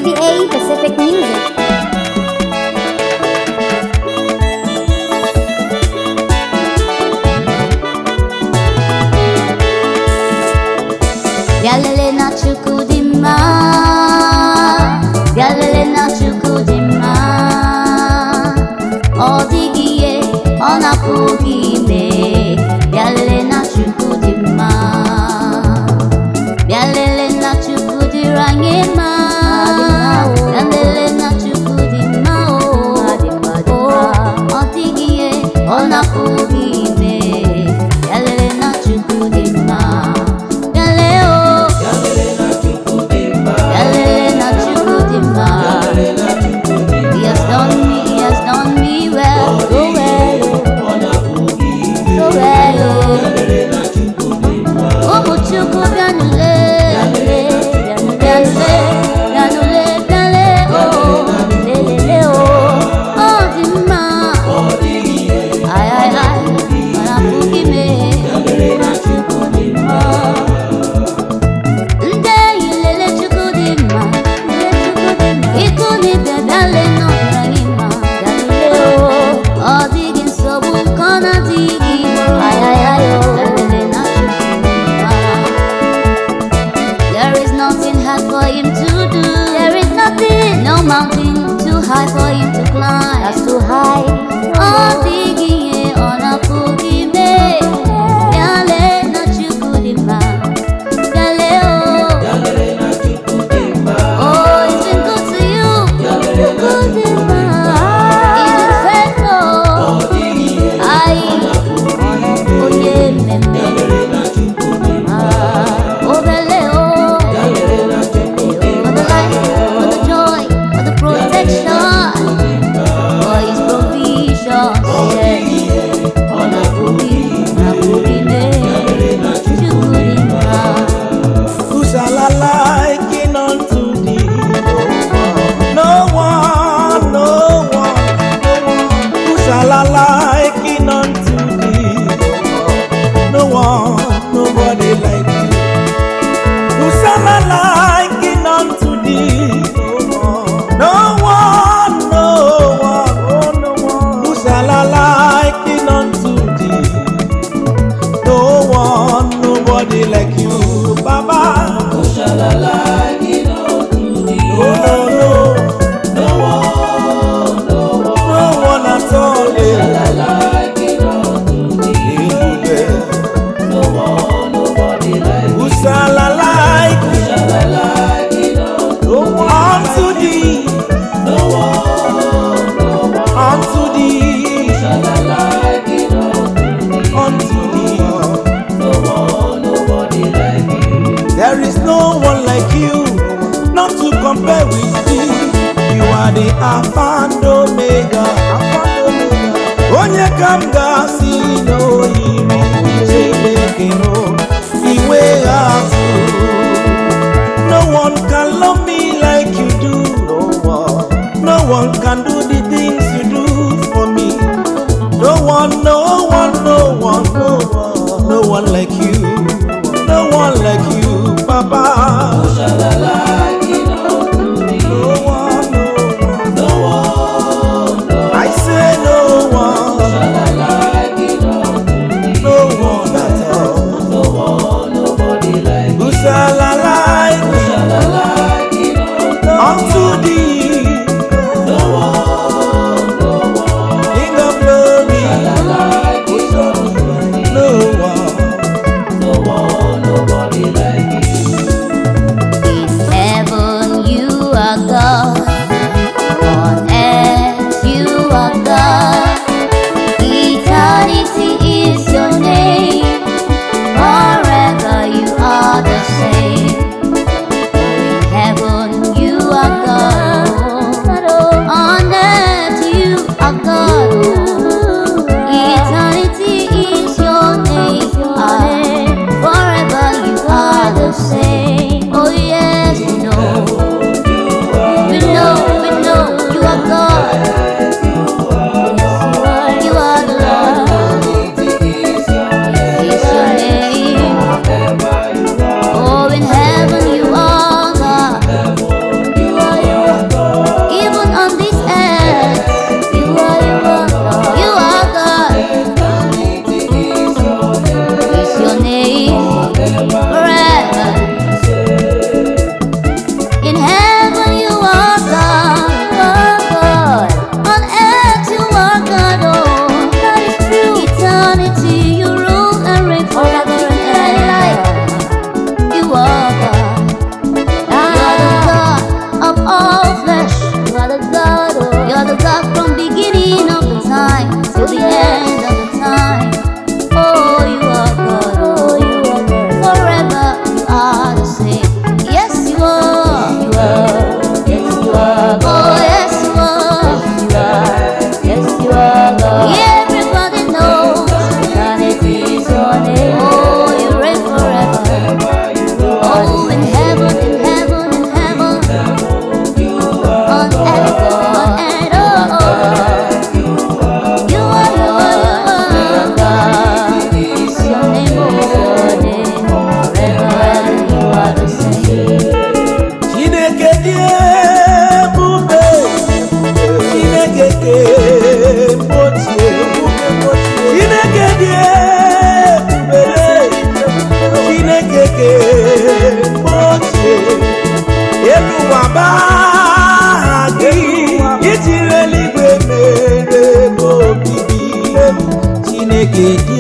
Uba Pacific Music. BIALERE na CHUKWU DIMA, BIALERE na CHUKWU DIMA. Ọ dịghị ihe ọ na-apụghị ime. BIALERE na CHUKWU DIMA, BIALERE na CHUKWU dịrị anyị mma. BIALERE na CHUKWU DIMA, ọ dịghị ihe ọ na-apụghị ime. BIALERE na CHUKWU DIMA. Mountain too high for him to climb. That's too high. Oh, digging on a poogie bay. BIALERE na CHUKWU DIMA. BIALERE na CHUKWU DIMA. Oh, it's been good to you. CHUKWU DIMA. He's been faithful. Oh, digging on a poogie bay. Oh, yeah, BIALERE na CHUKWU DIMA. Oh, BIALERE, oh. BIALERE na CHUKWU DIMA. For the life, for the joy, protection, for his provision. On a boogie man, CHUKWU DIMA. Who shall I liken unto thee? No one, no one, no one. Who shall I liken unto thee? No one, nobody like you. Who shall I liken unto thee? No one, no one, oh no one. Who shall I liken unto thee? No one, nobody like you, Baba. Who shall I liken unto thee? Oh no, No one, no one. no one at all. Who shall I liken unto thee? No one, nobody like Who thee. shall I like Who shall I liken unto thee? No one, no one. Unto thee, Who shall I liken unto thee. No one, nobody like you. There is no one like you, not to compare with thee. You are the Alpha and Omega. Onye kam ga-asị n'oyiri Chineke no iwe atụ. No one can love me like you do. No one can do the things you do for me. No one, no one, no one, no one, no one like you. No one like you, Papa. Who shall I liken unto thee? No one, no one. No one, no one. I say no one, Shall I liken unto thee? no one at all. No one, nobody like Who you. shall I like Shall I liken unto thee? No one, no one. King of glory, Shall I Chineke dị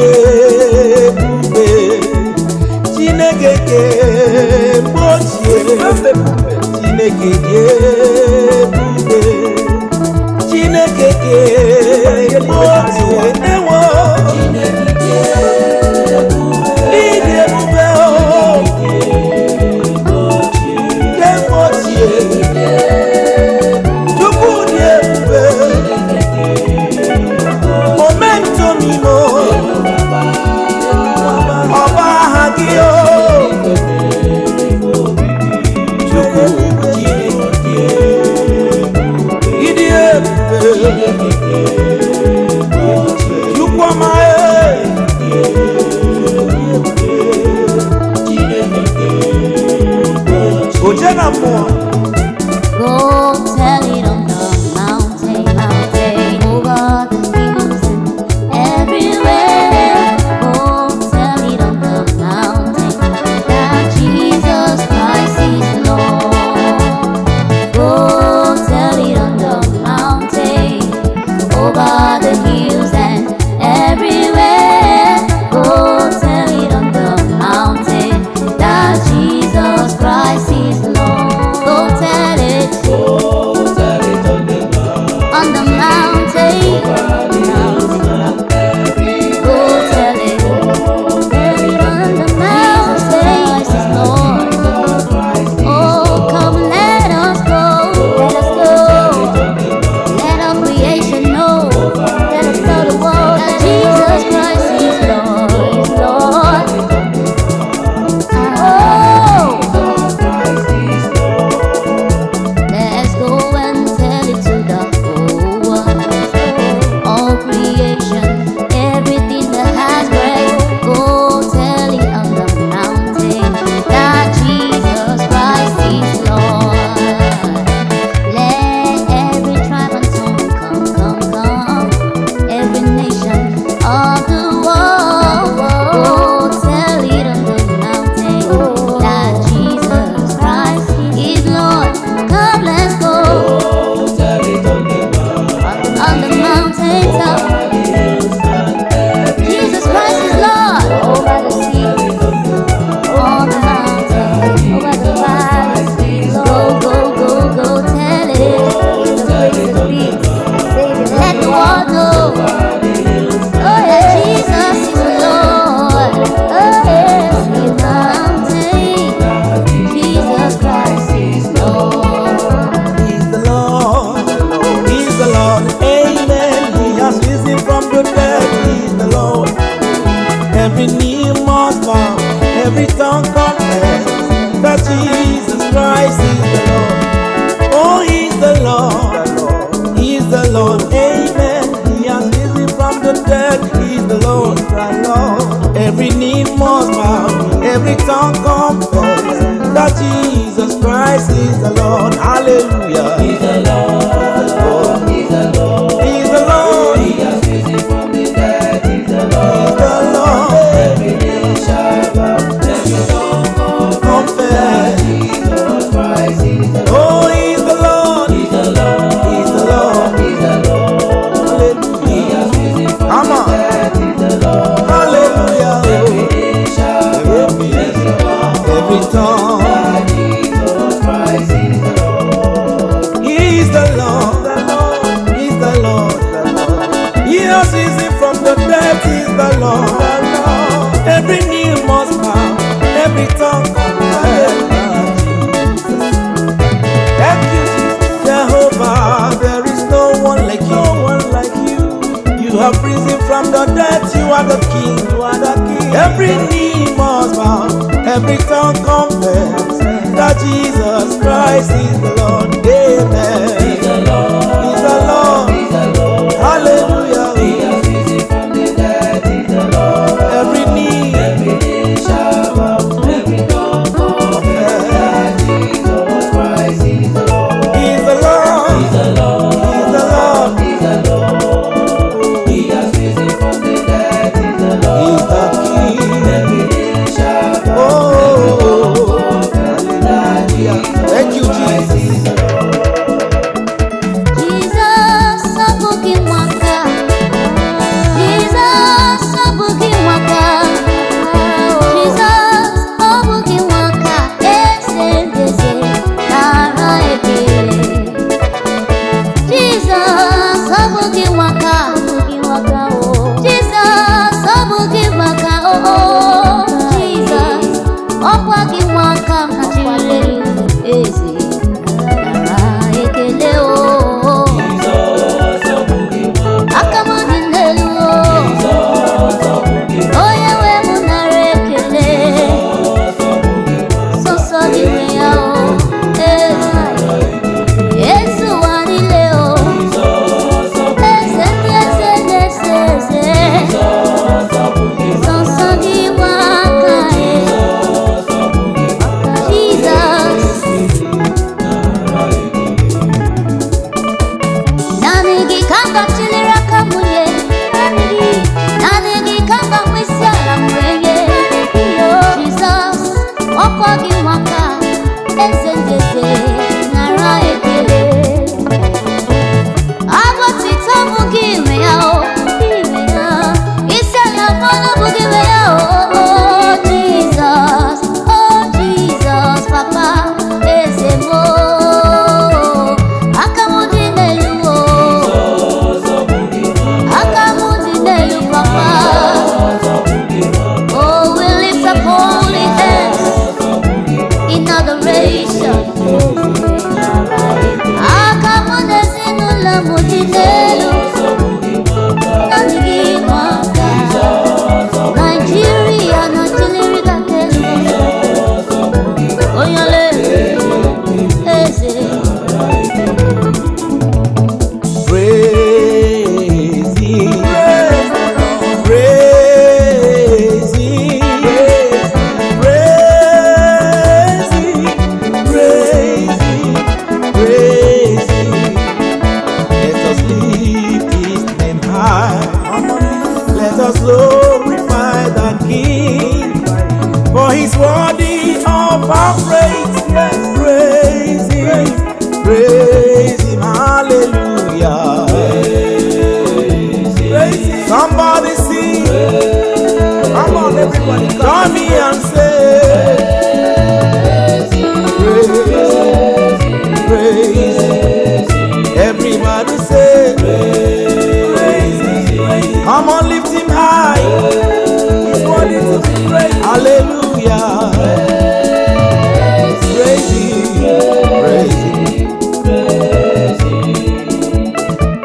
ebube, Chineke kemgbe ochie, Chineke dị ebube, Chineke kemgbe ochie, ewo ịdị ebube o kemgbe ochie, Chukwu dị ebube, momentum imo ọba aha gị o Chukwu ịdị ebube, Chukwu ọma oje na mmụọ. Go tell it on the mountain, mountain, over the hills and everywhere. Go tell it on the mountain that Jesus Christ is Lord. Go tell it on the mountain, over the hills and everywhere. Go tell it on the mountain that Jesus Christ is Lord. Go tell it on the mountain. Go tell it on the mountain. Christ is Lord. Oh, come let us go. Let us go. Let our creation know. Let us tell the world that Jesus Christ is Lord. Is Lord. Oh. Let's go and tell it to the whole world. All creation, everything that has breath, go tell it on the mountain that Jesus Christ is Lord. Let every tribe and tongue come, come, come. Every nation of the world, go tell it on the mountain that Jesus Christ is Lord. Come, let's go on the mountain top. Jesus Christ is Lord. Over the sea, on the mountain, over the valleys. Go, go, go, go, tell it. It's the place to be. Let the world know. Oh yeah, Jesus is Lord. Oh yes, He's mountain. Jesus Christ is Lord. He's the Lord, He's the Lord, amen. He has risen from the dead, He's the Lord. Every knee must bow, every tongue confess that Jesus Christ is the Lord. Oh, He's the Lord, He's the Lord, amen. He has risen from the dead, He's the Lord, Every knee must bow, every tongue confess that Jesus Christ is the Lord. Hallelujah. He's the Lord, He's the Lord, He's the Lord. He has risen from the dead, He's the He's Lord. the Lord. Every knee shall bow, every tongue confess that Jesus Christ is the Lord. Oh, He's the Lord. He's the Lord, He's the Lord. He's the Lord. He has risen from Come the on. dead, He's the Lord. Hallelujah. Every knee shall bow, every Every tongue. that Jesus Christ is the Lord. He's the Lord. He's the Lord. He has risen from the dead. He's the Lord. Every knee must bow. Every tongue confess. Thank you, Jesus. Jehovah, there is no one like you. No one like you. You have risen from the dead. You are the King. You are the King. Every knee must bow. Every tongue confess that Jesus Christ is the Lord. Amen. He's the Lord, He's the Lord. He's the Lord. Hallelujah. He has risen from the dead, He's the Lord. Every knee shall bow, every tongue confess that Jesus Christ is the Lord. He's the Lord. He's the Lord, He's the Lord. He's the Lord. He has risen from the dead, He's the Lord. He's the King. Every knee shall bow, Oh, confess that Jesus thank you, Christ Jesus. is the Lord. high. Let us glorify the King, for He's worthy of our praise. Praise Him, praise Him, hallelujah. Praise Him. Somebody sing. Come on, everybody, join me and say, praise Him. Everybody say, praise Him. Come on, lift Him high. He's worthy to be praised. Hallelujah. Praise Him, praise Him.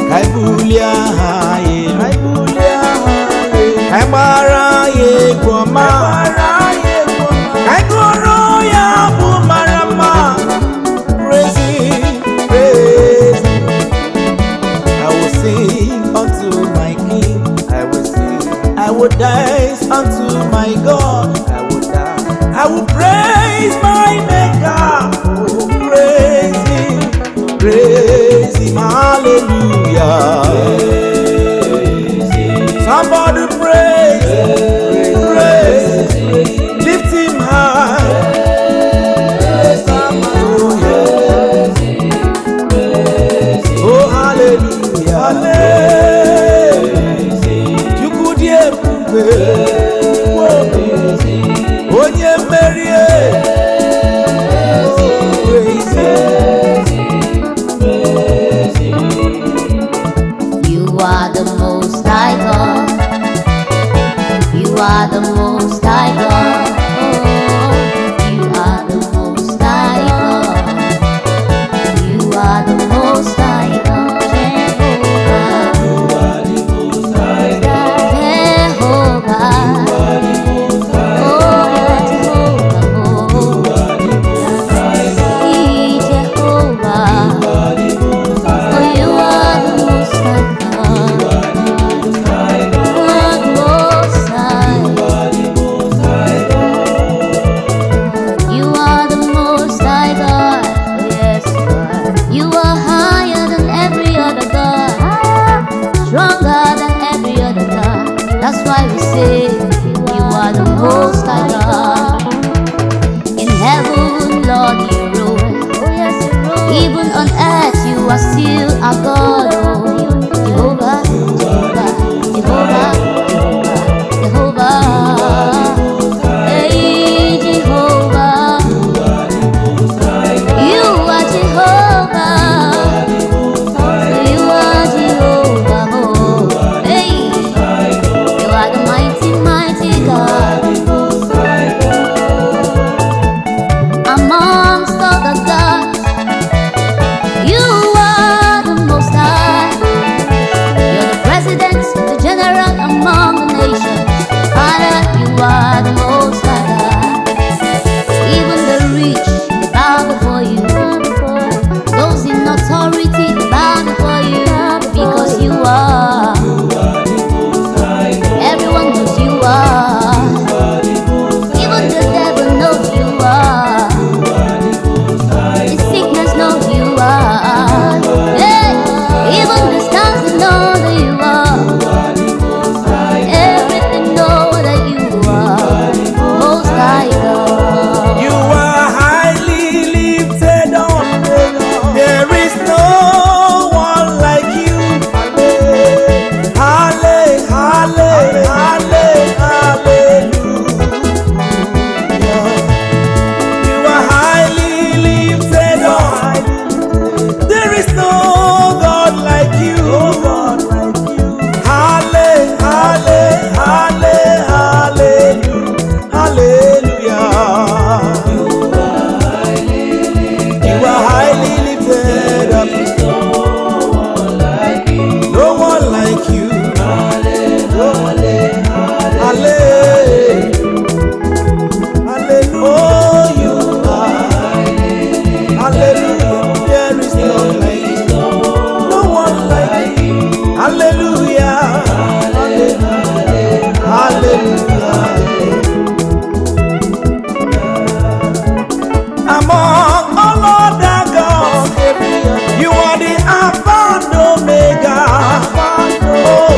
Kaibulia haye, kaibara ye goma, kaigoro ya bumarama. Praise Him, praise Him. I will sing unto my King. I will sing. I will dance unto my God. I will dance. I will praise my Maker. Oh, praise Him, praise Him, hallelujah. Somebody praise, praise, lift Him high. Oh, hallelujah. CHUKWU DIMA. Onye merie. Praise Him. You are the most high God. You are the most high God. Oh, you are the most high God. You are the most high God. That's why we say you are the most high God. In heaven, Lord, you rule. Even on earth, you are still our God. Oh, Jehovah, Jehovah, Jehovah, Jehovah, Jehovah. Hey, Jehovah, you are Jehovah. You are Jehovah. Oh, hey. You are the mighty, mighty God. Amongst all the gods, you are the most high. You're the president, the general among the nations. Father, you are the most high God. Even the rich bow before you. Those in authority bow before you, because you are. Everyone knows you are. Even the devil knows you are. The sickness knows you are. Hey, even the stars know that you are. Everything knows that you are. Most high God. You are highly lifted up. There is no one like you. Hallelujah, hallelujah. You are highly lifted up. There is no God like you. Hallelujah. You are highly lifted up. No one like you. Hallelujah. Oh, you are. Hallelujah. There is no like you. No one like you. Hallelujah. Hallelujah. Among all other gods, you are the Alpha and Omega. Oh,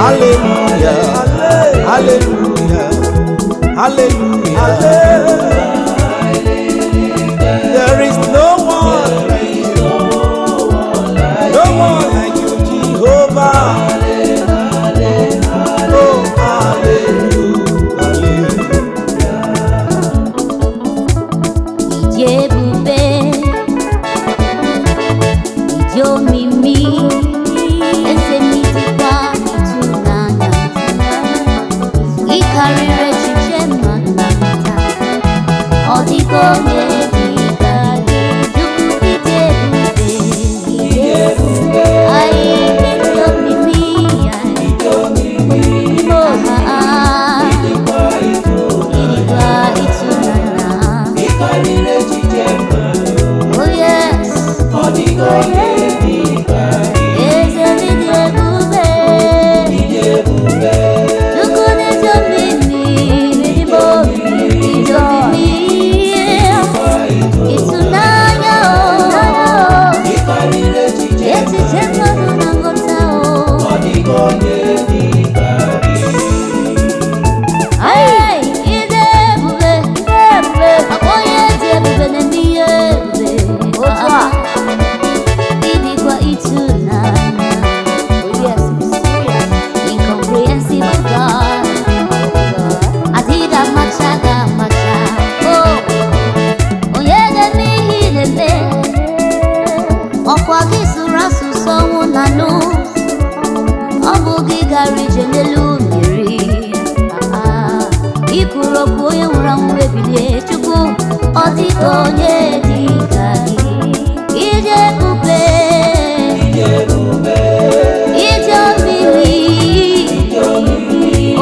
Hallelujah. Hallelujah. Hallelujah. There is no one like you. No one like you, Jehovah. Oh, hallelujah. Ijebube, Ijomimi, Esemidikwa itunanya, Ikarire echiche mmadụ, ọdịgo onye dịka gị, Chukwu Ijebube, anyị Ijomimi, Oha, Idikwa itunanya. Oh yes,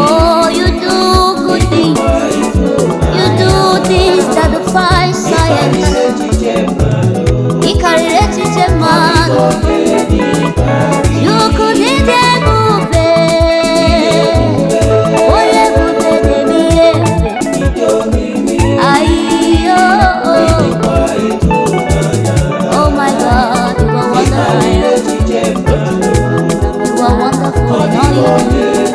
oh, you do good things. You do things that defy science. You could oh my God, you are wonderful. You are wonderful in all you do.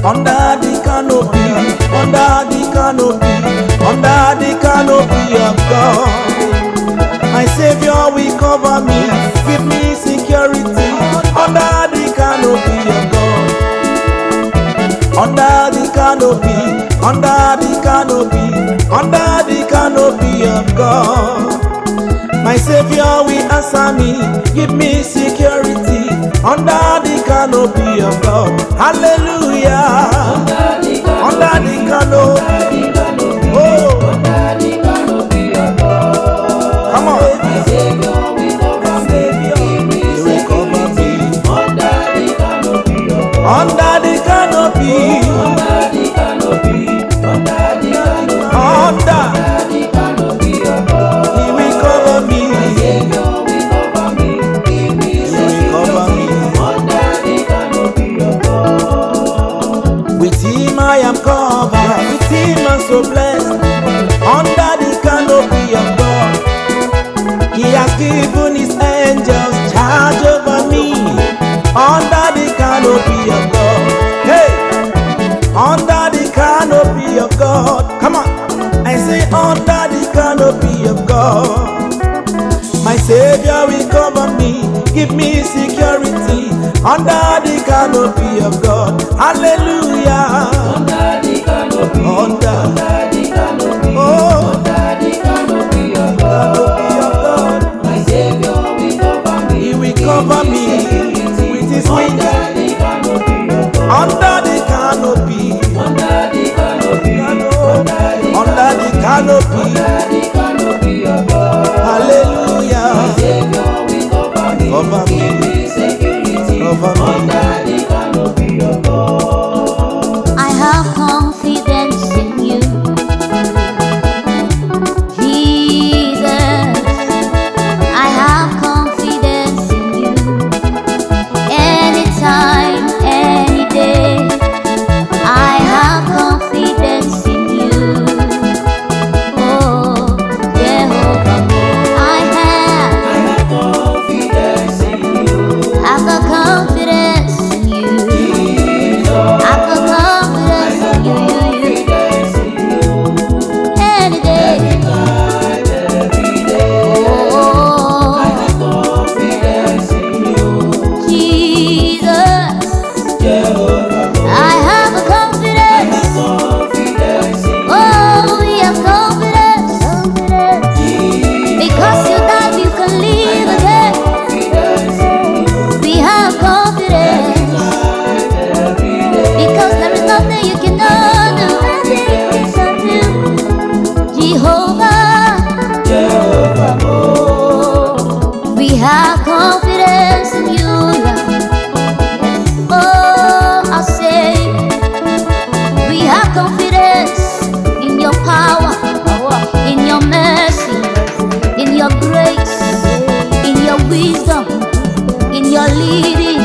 Under the canopy, under the canopy, under the canopy of God, my Savior will cover me, give me security. Under the canopy of God, under the canopy, under the canopy, under the canopy of God, my Savior will answer me, give me security. Under the canopy of God, hallelujah. Under the canopy, oh, come on. My Savior will cover me, he will cover me. Under the canopy, under he will cover me. With him I am covered, with him I'm so blessed. Under the canopy of God, he has given his angels charge over me. Under the canopy of God, hey, under the canopy of God, come on, I say under the canopy of God, my Savior will cover me, give me security. Under the canopy of God, hallelujah. Under the canopy, under the canopy, oh, under the canopy of God, my Savior will cover me, he will cover me with his wings. Under the canopy, under the canopy, under the canopy, of God, hallelujah. My Savior will cover me, cover me. I have confidence in you, Jesus. I have confidence in you. Anytime, any day, I have confidence in you. Oh, Jehovah, I have confidence in you. I've got confidence. have confidence in you, Lord. Oh, I say, we have confidence in your power, in your mercy, in your grace, in your wisdom, in your leading,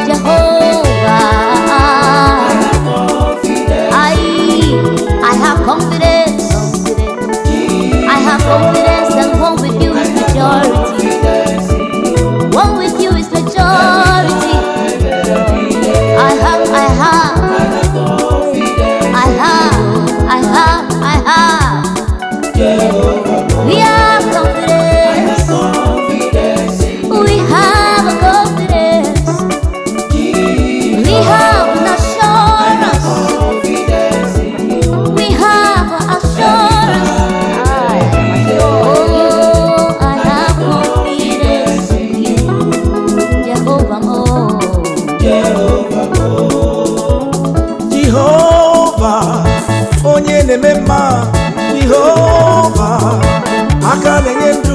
Jehovah. I have confidence. I have confidence that one with you is majority. One with you is majority. I have. We have confidence. We have confidence. We have an assurance. We have assurance. Oh, I have confidence in you, Jehovah. Jehovah, onye na-eme mma. Jehovah, aka na-enye ndụ.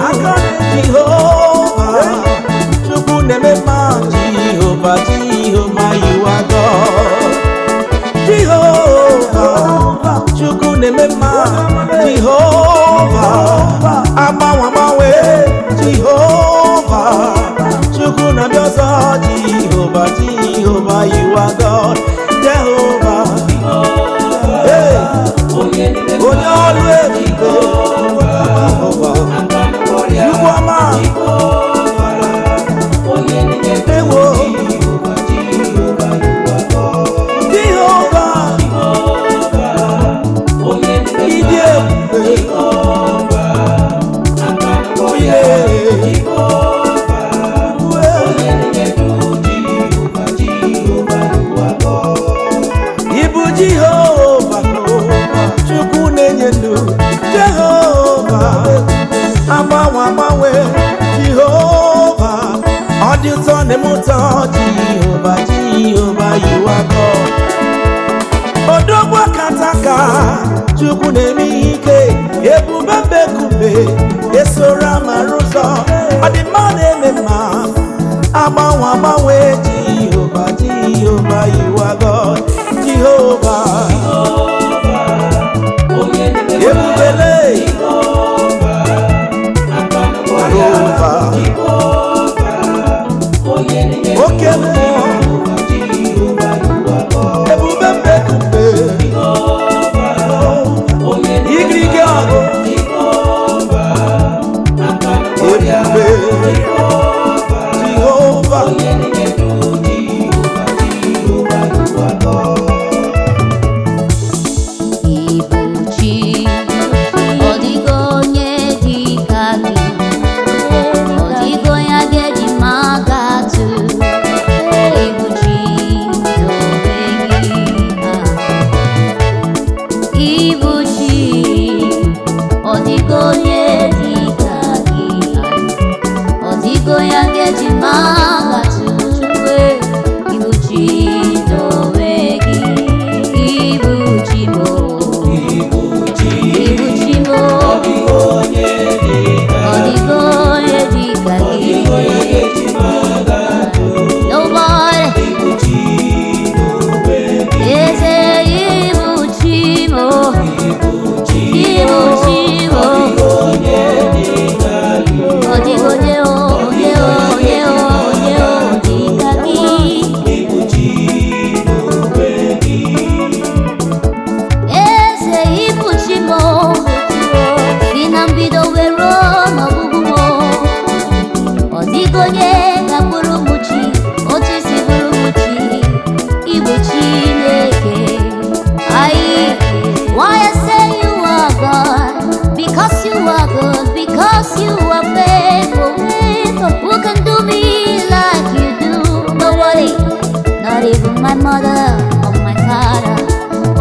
Jehovah, Chukwu na-eme mma. Jehovah, you are God. Jehovah, Chukwu na-eme mma. Jehovah, agbanwe. Jehovah, Chukwu na-abịa ọzọ. Jehovah, you are God. Jehovah, hey, onye ọrụ ebube. Chukwu ọma. Ewo. Jehovah, ịdị ebube. Ibu Jehovah, Chukwu na-enye ndụ. Jehovah, agbanwe. Jehovah, ọ dị ụtọ na-eme ụtọ. Jehovah, you are God. Odogwu akataka, Chukwu na-eme ihe ike. Ebube mbekume, esoro amara ụzọ. Ọ dị mma na-eme mma. Agbanwe. Jehovah, you are God. Jehovah, ebubele. Jehovah, oke mmụọ. Ebube mbekume, igirigi ọgụ. Ebube Jehovah, Ibuchi, ọ dịghị onye dị ka gị. Ọ dịghị onye ga-eji ma ga-atụ. Ibuchi n'onwe gị. Ibuchi, ọ dịghị onye dị ka gị. Ọ dịghị onye ga-eji ma ga-atụ. Ibuchi n'onwe gị. Ibuchi mo. Ibuchi mo. Ọ dịghị onye dị ka gị. Nobody. Eze Ibuchi mo. Ibuchi mo. Ọ dịghị onye dị ka gị. Eze Ibuchi mo. Si na mbido wee ruo n'ọgwụgwụ mo. Ọ dịghị onye ga-abụrụ m chi, otu isi bụrụ m chi. Ibuchi na-eke. Why I say you are God? Because you are good, because you are faithful. Who can do me like you do? Nobody, not even my mother or my father.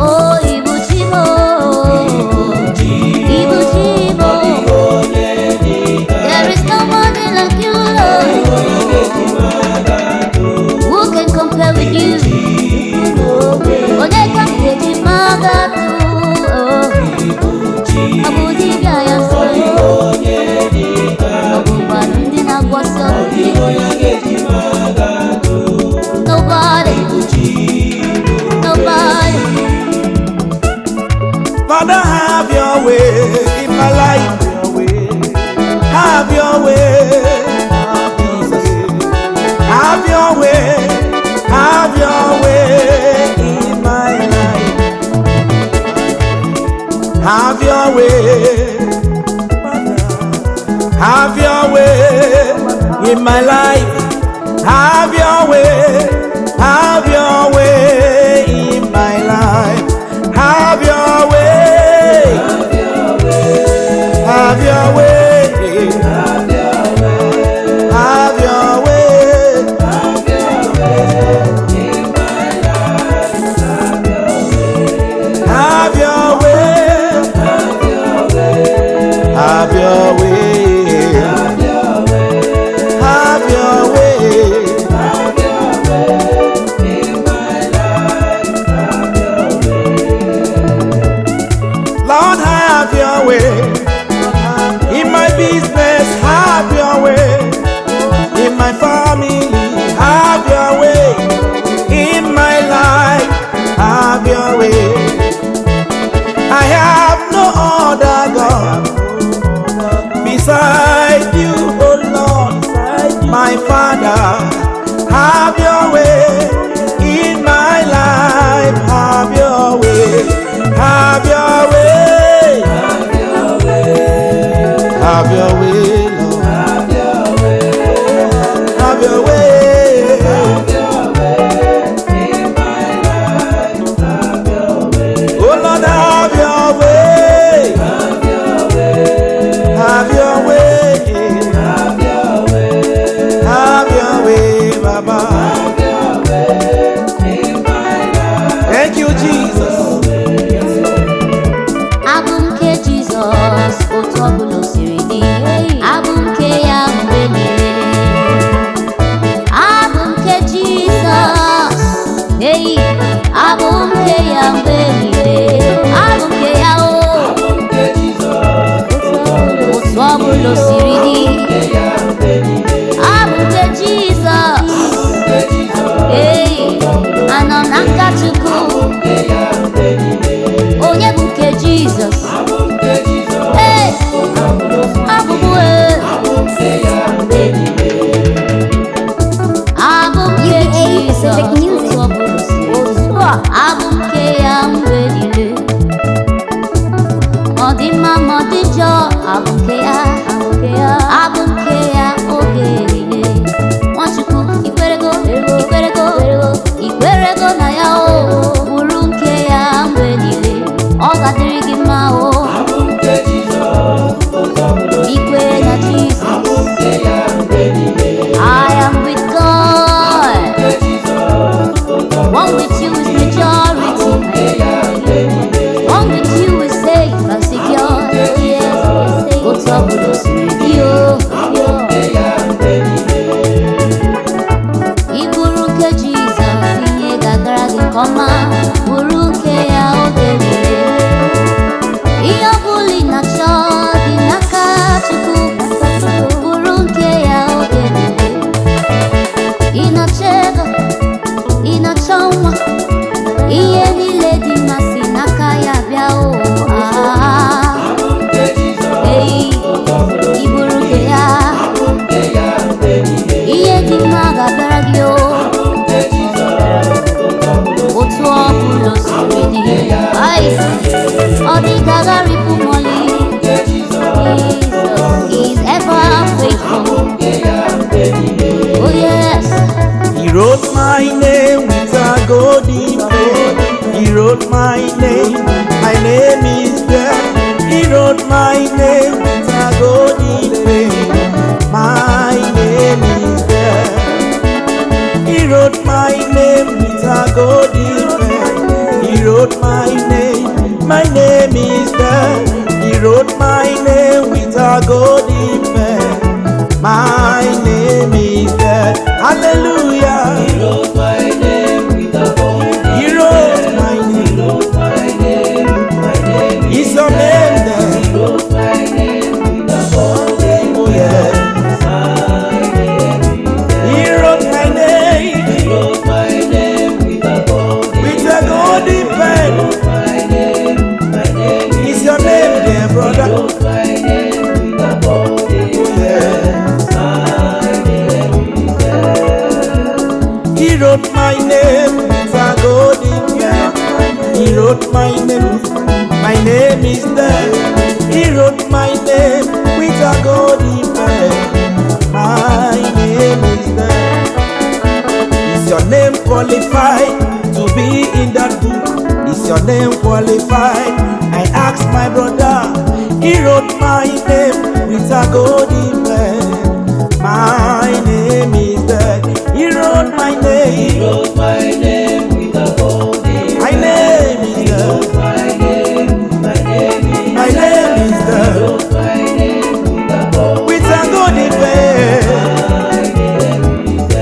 Oh, Ibuchi mo. Ibuchi mo. There is nobody like you, Lord. in my life. Have your way, have your way in my life. Have your way, have your way, have your way, have your way, have your way, have your way. Lord, have your way in my business. Have your way in my family. Have your way in my life. Have your way. I have no other God beside you, oh Lord, my Father. Have your way in my life. Have your way. Have your way. Have your way, Lord. Have your way. Oh Lord, have your way. Have your way. Have your way, Baba. Thank you, Jesus. Abụmke Jizọs otu ọbụla o siri dị, abụmke ya mgbe niile. Abụmke Jizọs, abụmke ya mgbe niile. Abụmke ya o, otu ọbụla o siri dị. Abụmke Jizọs, anọ n'aka Chukwu. Onye bụ nke Jizọs? Abụmke Jizọs, abụmke ya mgbe niile. Ọ dị mma ma ọ dị njọ, abụmke ya, abụmke ya oge niile. Nwachukwu, ikwerego, ikwerego, ikwerego na ya o, bụrụ nke ya mgbe niile. Ọ ga-adịrị gị mma o, ikwere na Jizọs. I am with God, one with you is majority, one with you is safe and secure. Otu ọbụla o siri dị o, ị bụrụ nke Jizọs, ihe ga-agara gị nke ọma. Bụrụ nke ya oge niile. Ihe ọbụla ị na-achọ dị n'aka Chukwu. Bụrụ nke ya oge niile. Ị na-achọ ego, ị na-achọ nwa, ihe niile dị mma si n'aka ya bịa o. Ị bụrụ nke ya, ihe dị mma ga-abịara gị o. Otu ọbụla o siri dị, ọ dịghị agharịpụ mọlị. Jesus is ever faithful. Oh yes. He wrote my name with a golden pen. He wrote my name is there. He wrote my name with a golden pen. My name is there. He wrote my name with a golden pen. He wrote my name is there. He wrote my name with a golden pen. My name is there. Hallelujah. He wrote my name with a golden pen. He wrote my name. It's your name there. He wrote my name with a golden pen. Oh yeah. He wrote my name. He wrote my name with a golden pen. qualified to be in that book? Is your name qualified? I asked my brother, he wrote my name with a golden pen. My name is there. He wrote my name. He wrote my name with a golden My name is He there. wrote my name is My name is He there. wrote my name with a golden With a golden pen.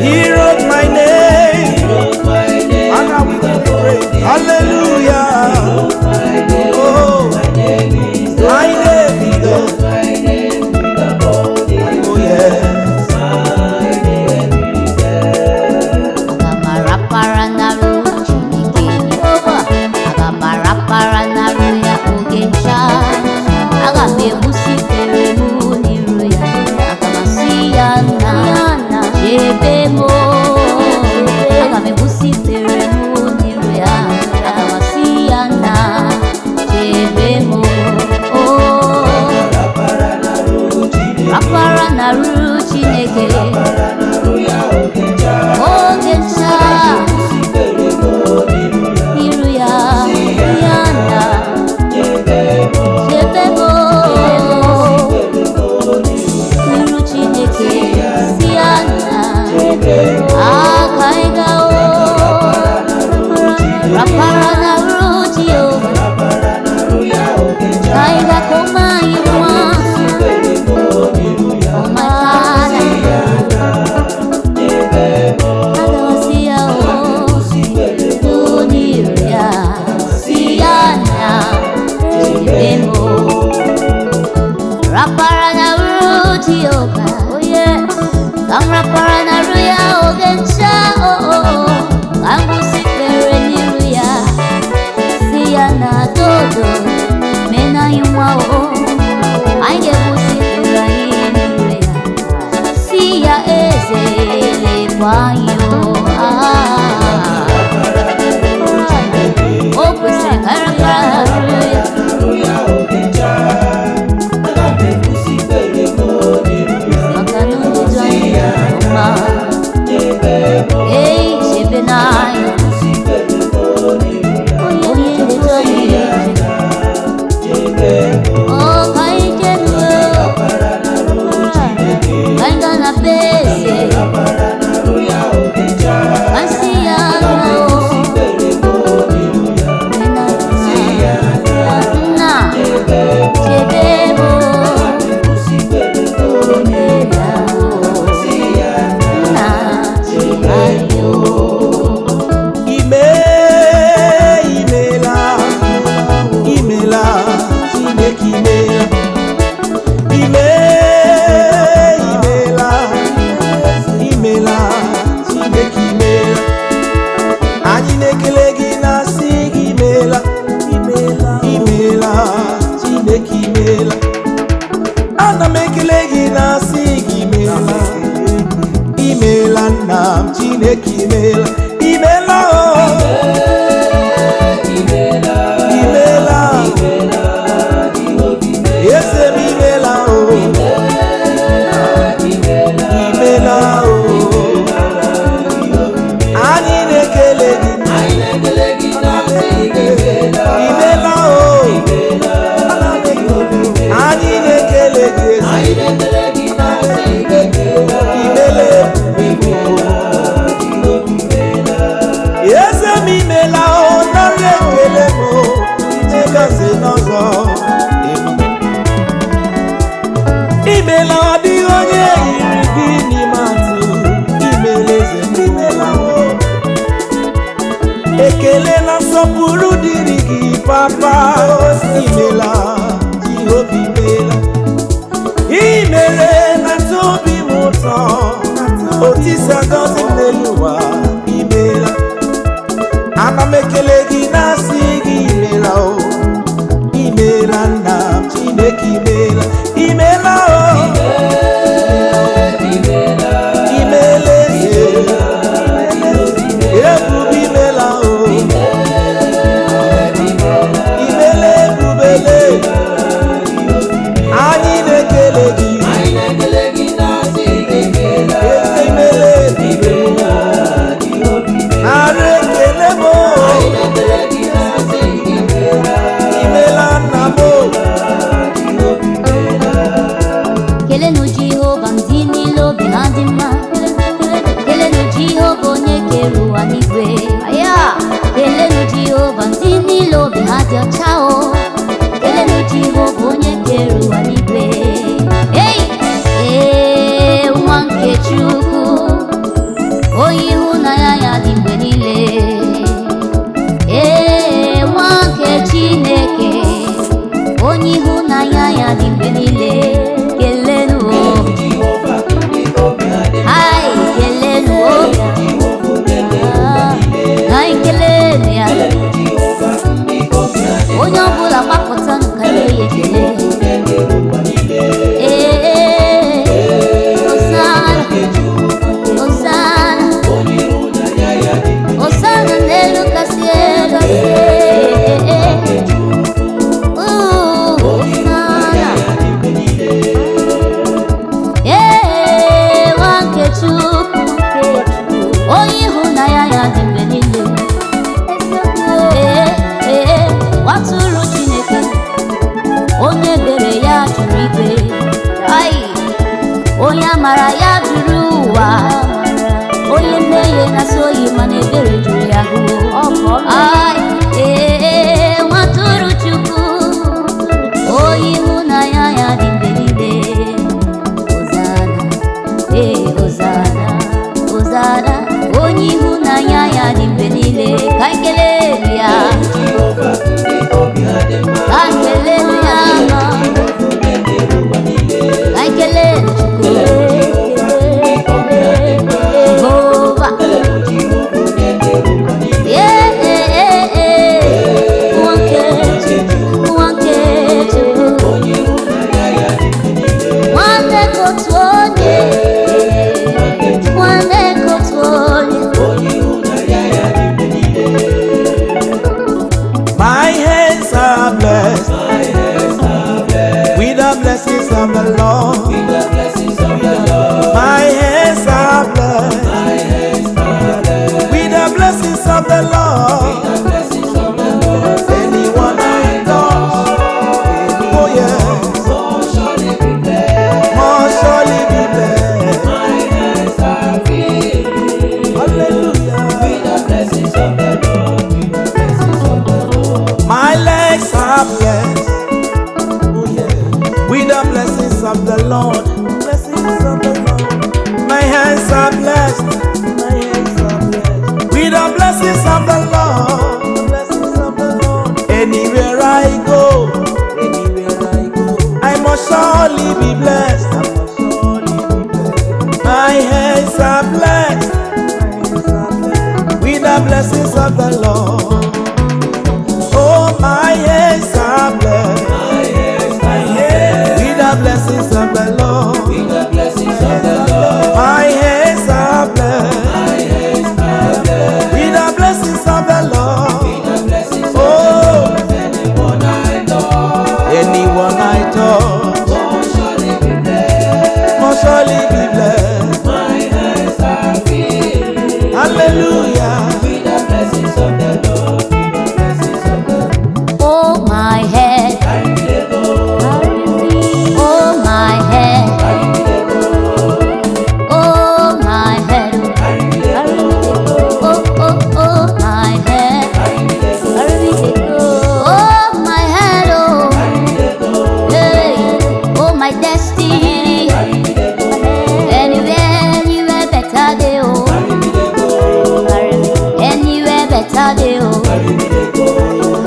He wrote my name. He wrote my name And I will with a give you praise. golden Hallelujah. My name, Oh, my name is my name is there. my name with a golden Oh, yes. My name is Agamarapara naru Chineke Yehova. Agamarapara naru ya oge ncha. Aga m egbusitere m n'iru ya. Aga m asị ya nna chebe m. Aga m egbusitere m n'iru ya. Aga m asị ya nna chebe m. Rapara naru Chineke ya ogecha oge ncha. Sipere mo N'iru ya na chebe m. N'iru Chineke si ya na aka ị ga-o. Rapara naru Jehova ka ị ga-akọma anyị nwa. Oh my Father, see ya, rapara na ru Jehovah, oh yes. Come rapara na ru ya ogencha, oh. Come sipere niru ya, see ya na dodo, mena yunwa oh. I get sipere niru ya, see ya eze lepanyo ah. Oh, pues rapara na ru ya. Chineke imela, imela oh, imela, ese mi imela oh, imela oh, anyị na-ekele gị, imela oh, anyị na-ekele gị, imele eze m imela o narị ekele m chikazi n'ọzọ imela ọ dịghị onye yiri gị n'ime atụ imela eze m imela o ekele na nsọpụrụ dịrị gị papa imela Jehova imela imere na obi m ụtọ otisa gọzi n'elu ụwa imela ana m ekele gị na-asị gị imela o imela nna m Chineke imela imela o imela eze ebube imela o imela ebubele anyị na-ekele gị eze imela ya juru ụwa. Onye mmehie na-asọghị mana ebere juru ya hụ. Nwa atụrụ Chukwu, onye ịhụnanya ya dị mgbe niile. Hosana, Hosana, onye ịhụnanya ya dị mgbe niile. Ka anyị kelee ya, ka anyị kelee ya, ka anyị kelee Chukwu. Jehovah, My hands are blessed with the blessings of the Lord. My hands are blessed with the blessings of the Lord. Anyone I touch, oh yes, more surely be blessed. Hallelujah. My legs are blessed, oh yeah, with the blessings of the Lord. Blessings of the Lord. My hands are blessed, my hands are blessed, with the blessings of the Lord. Blessings of the Lord. Anywhere I go, I must surely be blessed. I must surely be blessed. My hands are blessed, with the blessings of the Lord. Oh, my hands are blessed, with the blessings of the Lord. My hands are blessed, with the blessings of the Lord. Oh, anyone I touch, must surely be blessed. Hallelujah. oh my head, oh my head, oh my head, oh my head, oh my head, hey, oh my destiny. Anywhere better day, anywhere better day,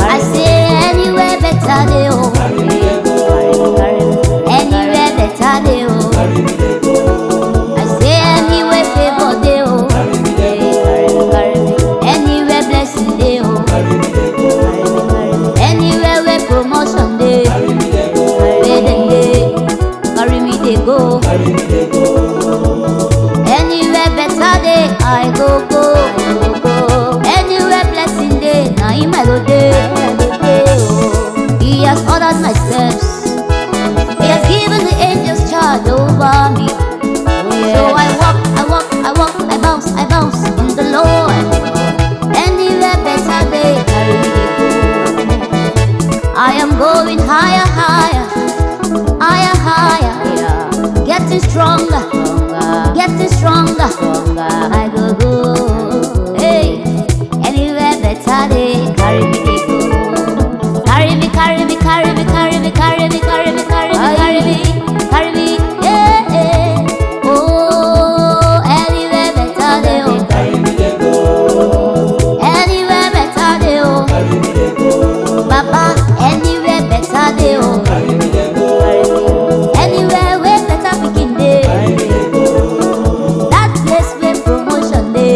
I say anywhere better day, anywhere better day, I say anywhere favor day, anywhere blessing day, anywhere where promotion day, where them day, carry me they go. Anywhere better day, I go. Anywhere blessing day, now in my go day. He has ordered my steps. He has given the angels charge over me. So I walk, I bounce in the Lord. Anywhere better day, carry me they go. I am going higher, getting stronger, I go. Hey, anywhere better day, carry me they go. Carry me, yeah. Oh, anywhere better day, anywhere better day, Papa, anywhere better day, anywhere where better begin day, that place where promotion day.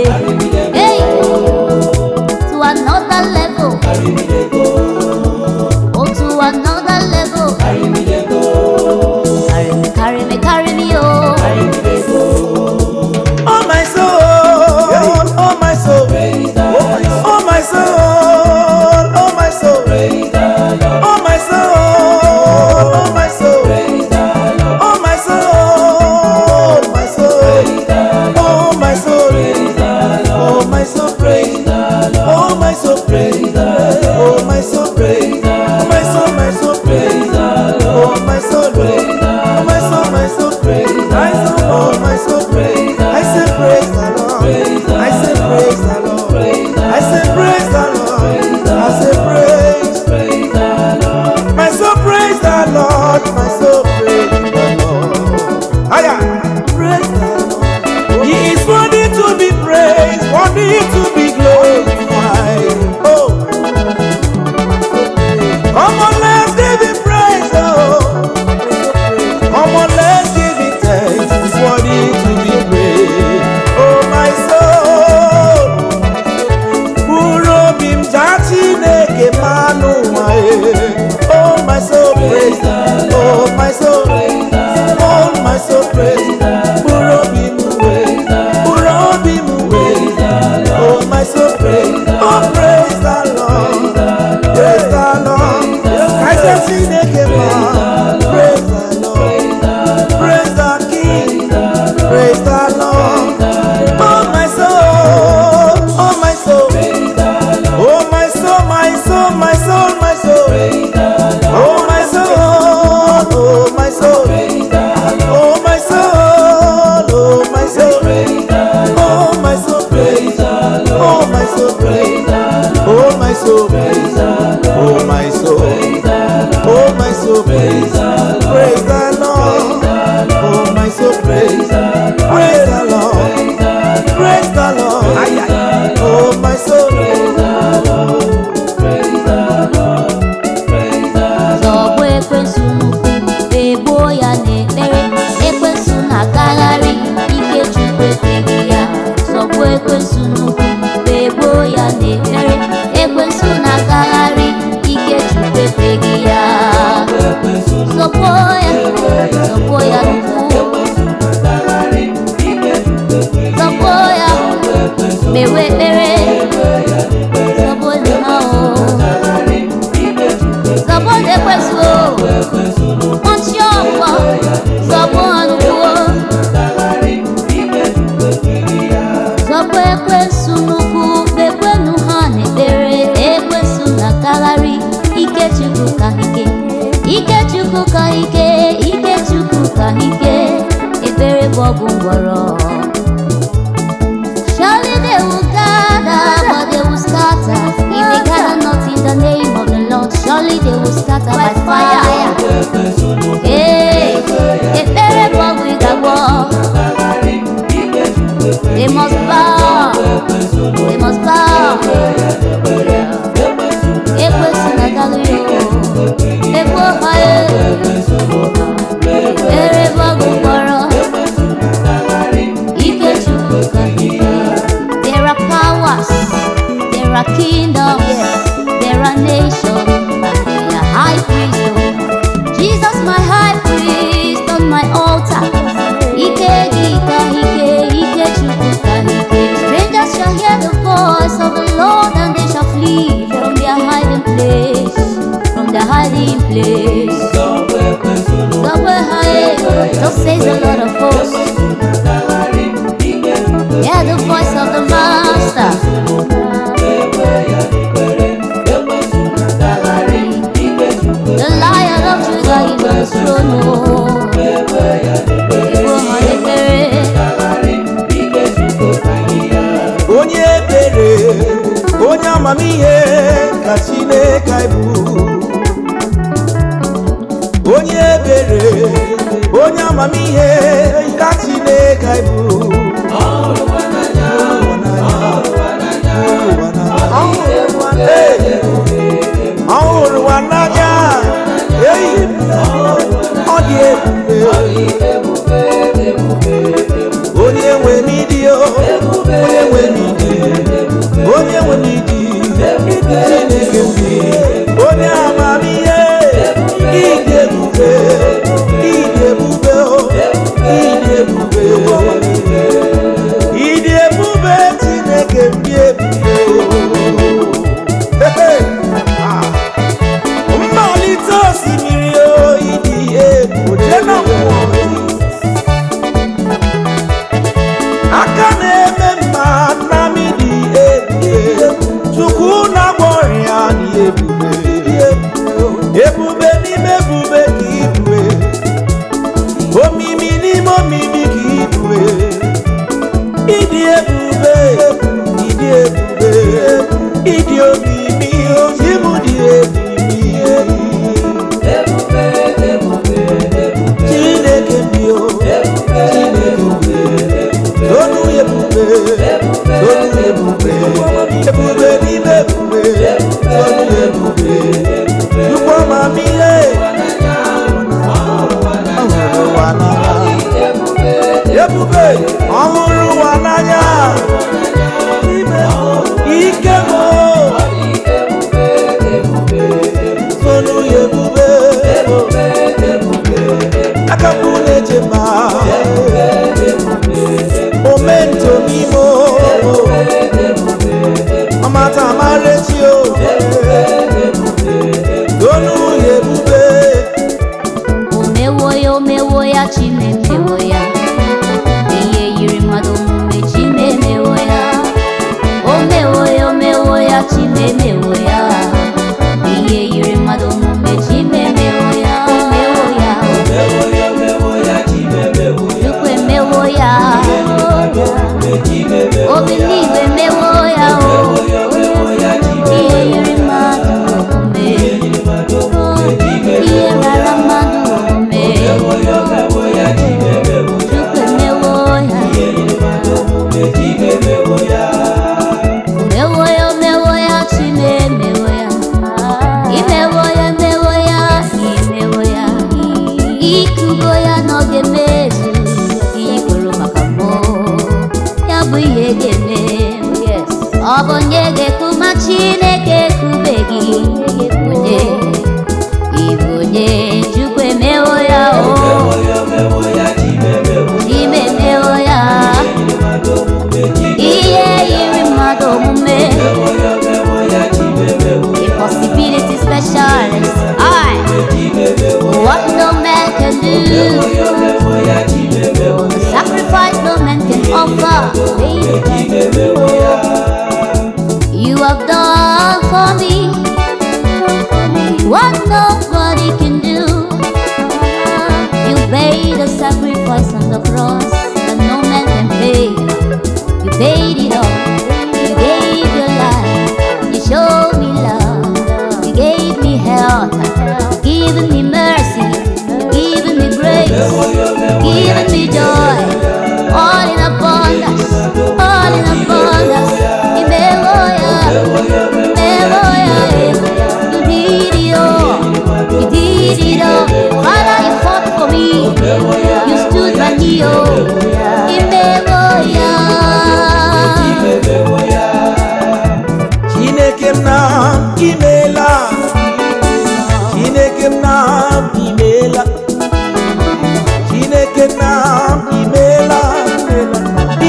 praise the Lord. Oh my soul, oh my soul, oh my soul, my soul, my soul, my soul, oh my soul, oh my soul, oh my soul, oh my soul, oh my soul, praise, oh my soul, praise, oh my soul, praise, oh my soul, oh my soul, praise the Lord. Oh my soul, praise the Lord, praise the Lord. Oh my soul, praise the Lord, praise the Lord, praise the Lord. Zọgbu ekwensu n'ukwu, egbuo ya n'ekpere. Ekwensu na-agagharị, ike Chukwu ekweghị ya. Zọgbu ekwensu n'ukwu, egbuo ya n'ekpere. Ekwensu na-agagharị, ike Chukwu ekweghị ya. Zọgbuo ya n'ukwu, zọgbuo ya, mewe ekpere. Zọgbuo ya o, zọgbuo ekwensu o. Nwụchi ọgbọ, zọgbuo ha n'ukwu. Zọgbuo ekwensu n'ukwu, kpekwenu ha n'ekpere. Ekwensu na-agagharị, ike Chukwu ka ike, ike Chukwu ka ike, ike Chukwu ka ike. Ekpere bụ ọgwụ ngwọrọ. Surely they will gather, but they will scatter. If they gather not in the name of the Lord, surely they will scatter by fire. Hey, ekpere bụ ọgwụ ịgagwọ. They must bow, they must bow. Ekwensu na-agagharị o, egbuo ha e. Ekpere bụ ọgwụ ngwọrọ. Ike Chukwu ka ike. There are powers, there are kingdoms, there are nations, there are high priests. Jesus my high priest on my altar. Ike gị ka ike, ike Chukwu ka ike. Strangers shall hear the voice of the Lord and they shall flee from their hiding place, from their hiding place. Somewhere high, thus says the Lord of hosts. Hear the voice of the Master. The Lion of Judah is on his throne. Onye ebere, onye amamihe ka Chineke anyị bụ. Onye ebere, onye amamihe ka Chineke anyị bụ. Ọhụrụ wa n'anya, ọ dị ebube. Onye nwe n'ịdị o, onye nwe n'ịdị, onye nwe n'ịdị, Chineke bi. Onye amamihe, ịdị ebube, ịdị ebube o, ịdị ebube, ịdị ebube, Chineke bi ebube o. Mmalite osimiri o, ịdị ebube na mmụọ. Aka na-eme mma na midi ebube, Chukwu na-agwọ ọrịa dị ebube. Ebube n'ime ebube ka ibube, omimi n'ime omimi ka ibube. Ịdị ebube, ịdị ebube, ịdị omimi, ibu dị ebube. Chineke bi o, Chineke bi. Tonu ebube, tonu ebube, ebube n'ime ebube, tonu ebube. Chukwu amamihe, ọhụrụ wa n'anya. Ebube, ọhụrụ wa n'anya. Ike mo, bụ ihe ga-eme. Ọ bụ onye ga-ekwu ma Chineke ekwubeghị. Onye ịbụ onye Chukwu emewo ya o. Chime emewo ya. Ihe yiri mmadụ omume. Impossibility specialist. What no man can do. Sacrifice no man can offer. You have done for me what nobody can do. You paid a sacrifice on the cross that no man can pay. You paid it all. You gave your life. You showed me love. You gave me health. Given me mercy. Given me grace. Given me joy. All in abundance. All in abundance. You did it all. You did it all. Father, you fought for me. You stood by me, oh. Chineke na imela. Chineke na imela. Chineke na imela.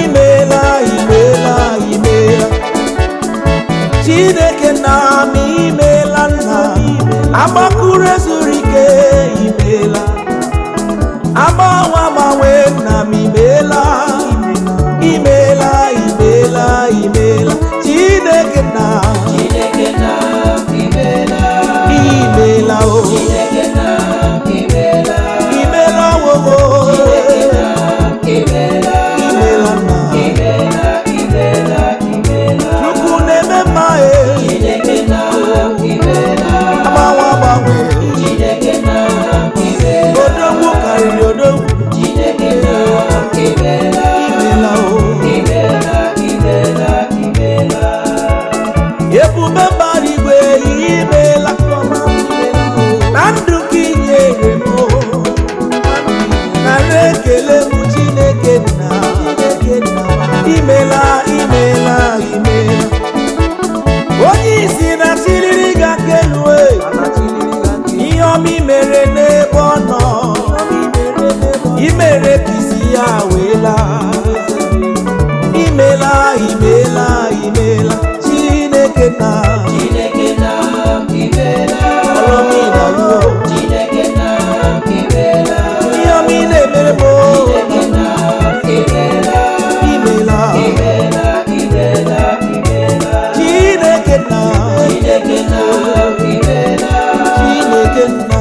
Imela, imela, imela. Chineke na imela na. Amakure zurike imela. Amawe na imela. Imela, imela, imela. Chineke na imela. Imela o. Imela wo wo. Imela na. Chukwu na-eme mma e. Amawa agbanwe. Odogwu karịrị odogwu. Imela o. Ebube mbara igwe imela. Na ndụ gị nyere m o. Nara ekele m Chineke na. Imela, imela, imela. Onye isi na tiriri ga kelue. Ihe ọma imere n'ebe ọ nọ. Imere ka isi ya wela. Imela, imela, imela. Chineke na. Ọlọmina yo. Ihe ọma ị na-emere m o. Imela. Chineke na. Chineke na.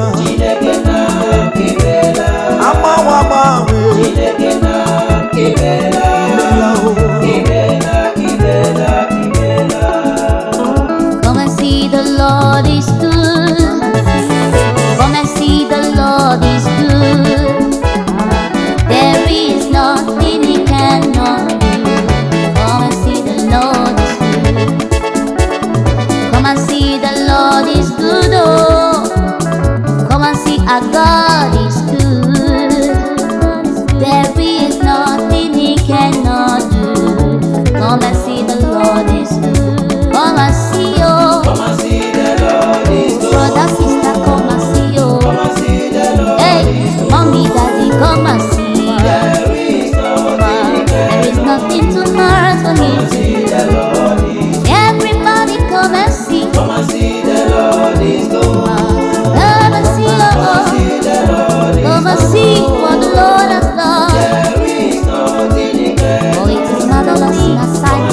Amawa agbanwe. Imela o. Come and see the Lord is good. Come and see the Lord is good. There is nothing He cannot do. Come and see the Lord is good. Come and see the Lord is good. Oh, come and see our God is good. There is nothing He cannot do. Come and see the Lord is good. Come and see, oh. Brother, sister, come and see, oh. Hey, mommy, daddy, come and see. There is nothing too hard for Him to do. Everybody, come and see. Come and see, oh. Come and see what the Lord has done. Oh, it is marvelous in our sight.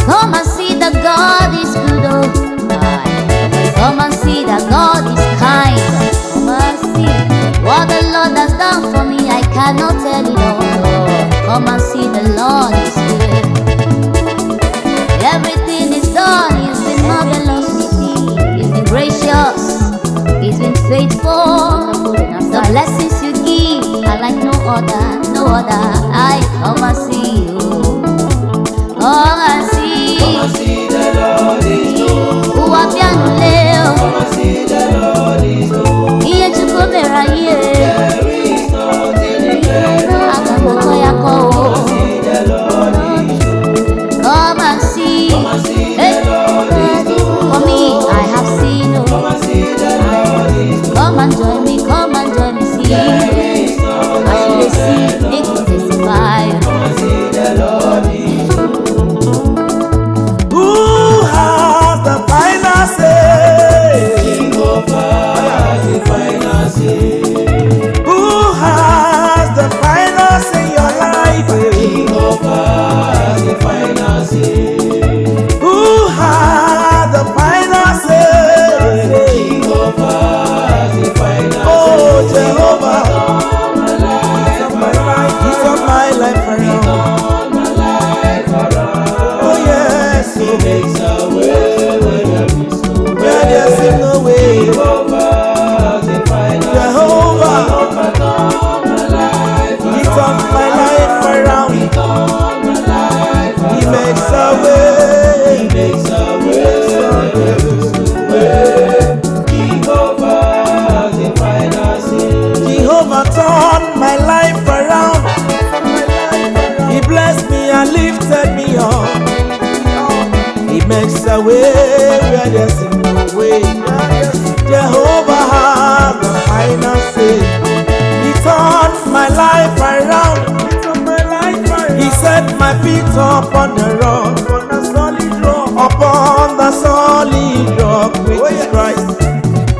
Come and see that God is good, oh. Come and see that God is kind. Come and see what the Lord has done for me. I cannot tell it all. Come and see the Lord is good. Everything is done. He's been marvelous. He's been gracious. He's been faithful. The blessings you give are like no other, no other. I come and see you. Come and see. Come and see the Lord is good. Come and see the Lord is good. Here to come here. There is nothing he cannot do. turns my life around. He turned my life around. He makes a way. He makes a way. Jehovah, the final say. Jehovah turned my life around. He blessed me and lifted me up. He makes a way where there's no way. Jehovah has the final say. He turned my life around. He set my feet upon the rock, upon the solid rock, which is Christ.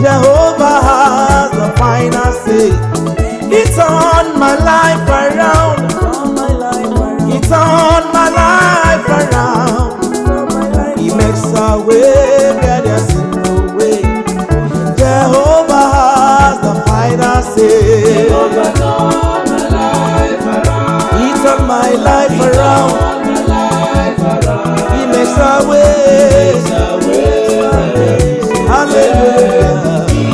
Jehovah has the final say. He turned my life around. He turned my life around. He makes a way where there's no way. Jehovah has the final say. Jehovah turned my life around. He turned my life around. Turned my life around. He makes a way. Makes a way. Hallelujah.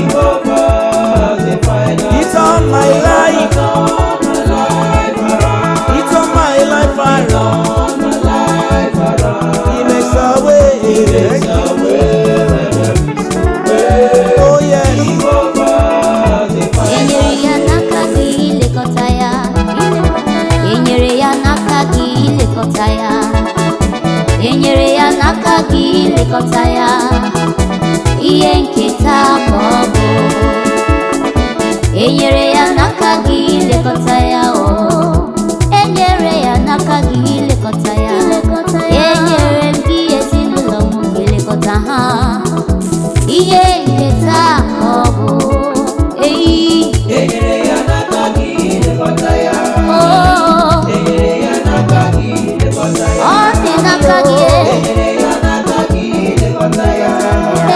Jehovah, the final He turned my life. turned my life around. He turned my life around. Turned my life around. He makes a way. Makes a way where there is no way. Oh yes. Jehovah, the final Enyere ya n'aka gị ilekọta ya. Enyere ya n'aka gị ilekọta ya. Enyere ya n'aka gị ilekọta ya. Ihe nketa ka ọ bụ. Enyere ya n'aka gị ilekọta ya o. Enyere ya n'aka gị ilekọta ya. Enyere m gị ezinụlọ m ilekọta ha. Ihe nketa ka ọ bụ. enyere ya n'aka gị ilekọta ya. Oh, Enyere ya n'aka gị ilekọta ya. ọ dị n'aka gị. Enyere ya n'aka gị ilekọta ya.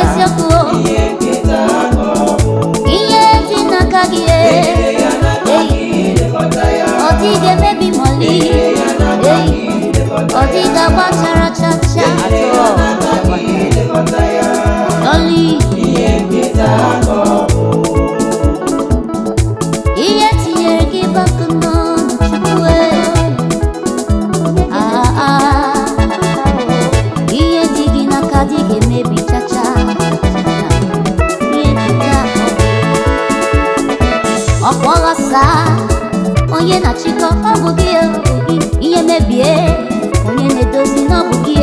Eziokwu, Ihe nketa ka ọ bụ. ihe dị n'aka gị. Enyere ya n'aka gị ilekọta ya. Ọ dịghị emebi mọlị. Enyere ya n'aka gị ilekọta Ọ ya. dịghị agba chara chacha. Enyere ya n'aka gị ilekọta ya. Lọlị, Ihe nketa ka ọ bụ. ihe tinyere gị bakụ n'ọnụ Chukwu. Ihe dị gị n'aka dịghị emebi chacha. Ihe nketa ka ọ bụ. Ọkwa ọghasa onye na-achịkọ ọ bụ gị o. Ihe mebie onye na-edozi n'ọbụ gị.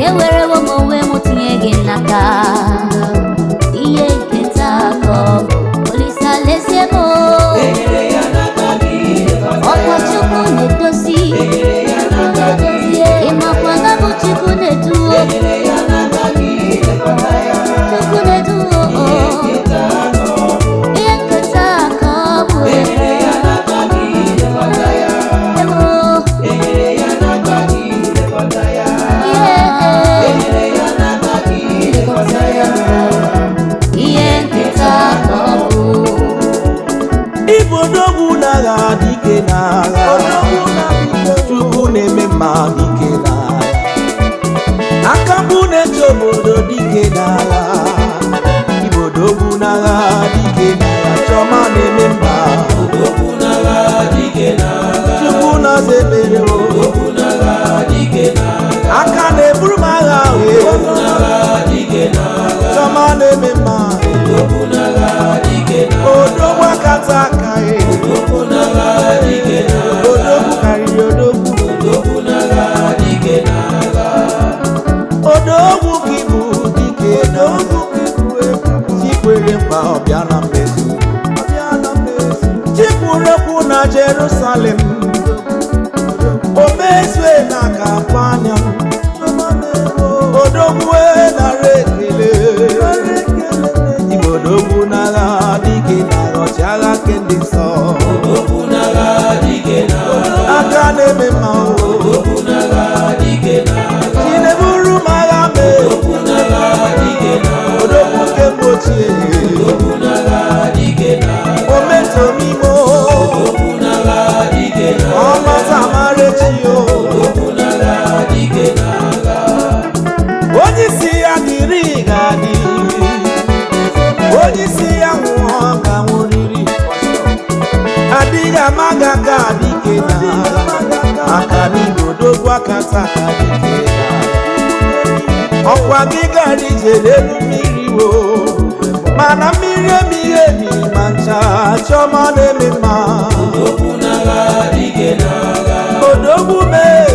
Ewerewo m onwe m tinye gị n'aka. Ihe nketa ka ọ bụ. Olise alaeze m o. Enyere ya n'aka gị ilekọta Ọkwa ya. Chukwu na-edozi. Enyere ya n'aka gị Ịmakwa na bụ Chukwu na-eduwo. Enyere ya n'aka gị ilekọta ya. Chukwu na-eduwo. Ihe nketa ka ọ bụ. Ihe nketa ka ọ bụ. Enyere ya n'aka gị ilekọta ya. Ewo. Enyere ya n'aka gị ilekọta ya. Enyere ya n'aka gị ilekọta ya. Ihe nketa ka ọ bụ. Ibu odogwu n'agha dike n'agha. Chukwu na-eme mma dike n'agha. Aka mgbu na-eche obodo dike n'agha. Ibu odogwu n'agha dike n'agha. Chiọma na-eme mma. Odogwu n'agha dike n'agha. Chukwu na-aza ebere o. Odogwu n'agha dike n'agha. Aka na-eburu m agha Odogwu n'agha dike n'agha. Chiọma na-eme mma. Odogwu n'agha dike n'agha. Odogwu akata aka ya. Odogwu n'agha dike n'agha. Odogwu karịrị odogwu. Odogwu n'agha dike n'agha. Odogwu gị bụ dike odogwu. Chikwere mkpa ọbịa na mmezu. Chikwuru okwu na Jerusalem. O mezue na aka akpa anya. Odogwu nara ekele. Igbo odogwu n'agha dike n'agha ọchịagha nke ndị nsọ. Odogwu n'agha dike n'agha. Aka na-eme mma o. Odogwu n'agha dike n'agha. Chineburu m agha mee. Odogwu n'agha dike n'agha. Odogwu nke mgbe ochie. Odogwu n'agha dike n'agha. O metomimo. Odogwu n'agha dike n'agha. Ọmata amarechi o. Odogwu n'agha dike n'agha. Onye isi ya dịrị ga-adị. Onye isi ya nwụọ ga nwụrịrị. Adịghị ama ga aga dike na aka n'igbodogu akata aka dike ọkwa gị gara ije n'elu mmiri wo mana mmiri emighị emi ma ncha chiọma na-eme mma odogwu mee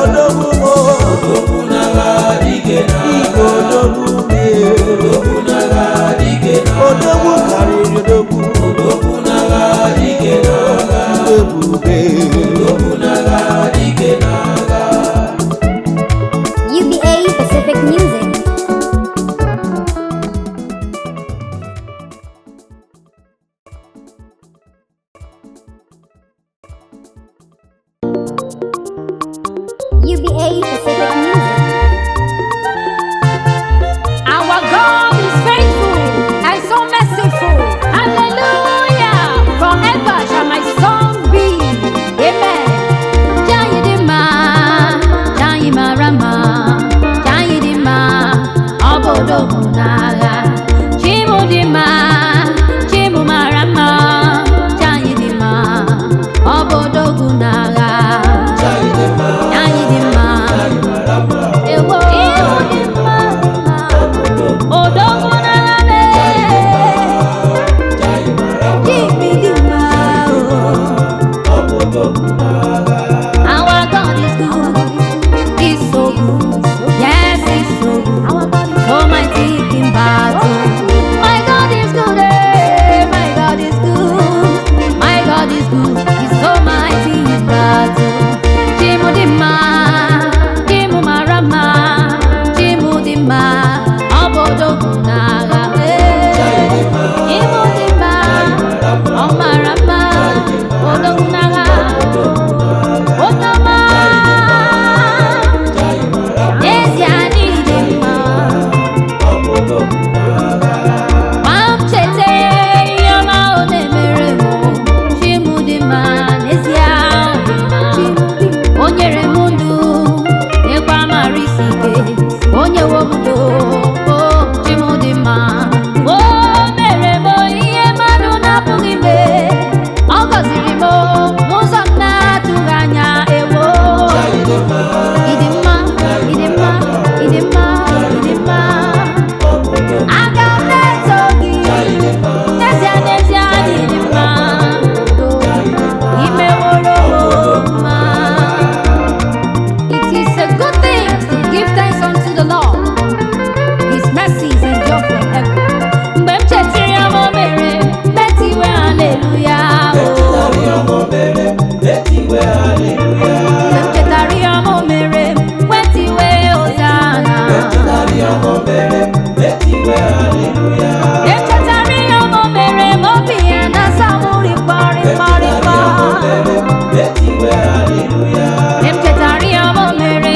odogwu mo Igbo odogwu mee odogwu karịrị odogwu ebube Uba Pacific Music. Uba Pacific Music. Our God is faithful and so merciful. Hallelujah. Forever shall my song be. Amen. Chukwu Dima, Chukwu Marama, Chukwu Dima, obodo bụ n'agha. Chukwu Dima, Chukwu Marama, Chukwu Dima, obodo bụ n'agha. Chukwu Dima, ewo Chukwu Dima, odogwu n'agha me. Chukwu Dima, our God is good, He's so good, yes, He's so good, so mighty in battle. My God is good, my God is good, my God is good, He's so mighty in battle. Chukwu Dima, Chukwu Marama, Chukwu Dima, obodo bụ n'agha. Chukwu Dima, ọ mara mma, odogwu n'agha. Otama, n'ezie anyị dị mma. Ma m cheta ihe ọma ọ na-emere m, Chukwu Dima, n'ezie ọ dị mma. O nyere m ndụ, nyekwa mara isi ike, o nyewo m udo, o Chukwu Dima. O mere m ihe mmadụ na-apụghị ime, ọ gọziri m n'ụzọ m na-atụghị anya ewo. Ịdị mma, ịdị mma, ịdị mma, ịdị mma. Aga m na-eto gị, n'ezie n'ezie ịdị mma. Imeworo m mma. It is a good thing to give thanks unto the Lord. His mercies endure forever. Mgbe m chetara ya ma o mere, metiwe haleluya o. Mgbe m chetara ya ma o mere, wetiwe hosana. Mgbe m chetara ya ma o mere, ma obi ya na-asa m rịkpọrịkpọrịkpọ. Mgbe m chetara ya ma o mere,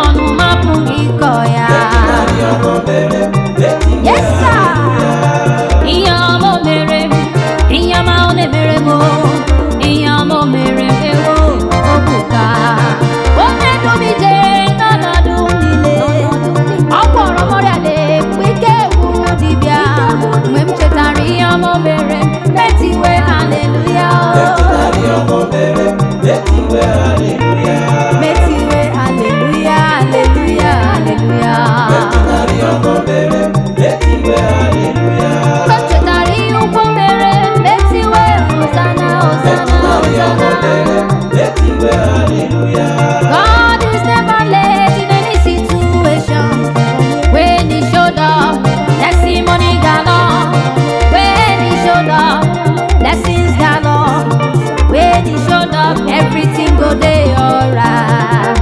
ọnụ m apụghị ịkọ ya. Yes, sir. Ihe ọma o mere m, ihe ọma ọ na-emere m, ihe ọma o mere m, ewo obuka. O na-edu m ije n'ọnọdụ niile, ọ gwọrọ m ọrịa na-ekwu ike gwụrụ dibịa. Mgbe m chetara ihe ọma o mere m, metiwe haleluya o. Metiwe haleluya, haleluya, haleluya. Mgbe m chetara ihe ukwu o mere m, metiwe hosana, hosana, hosana. God is never late in any situation. When He showed up, testimony galore. When He showed up, blessings galore. When He showed up, everything go dey alright.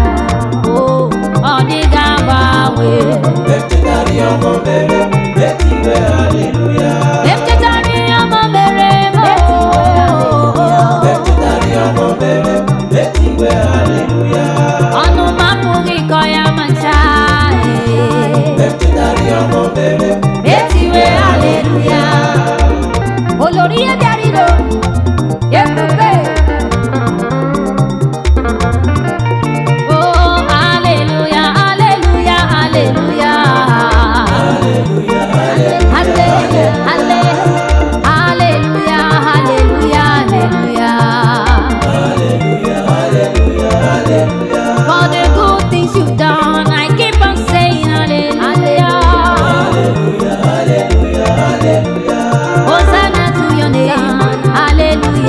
Oh, ọ dịghị agbanwe. Mgbe m chetara ihe ọma o mere m, Mgbe m chetara ihe ọma o mere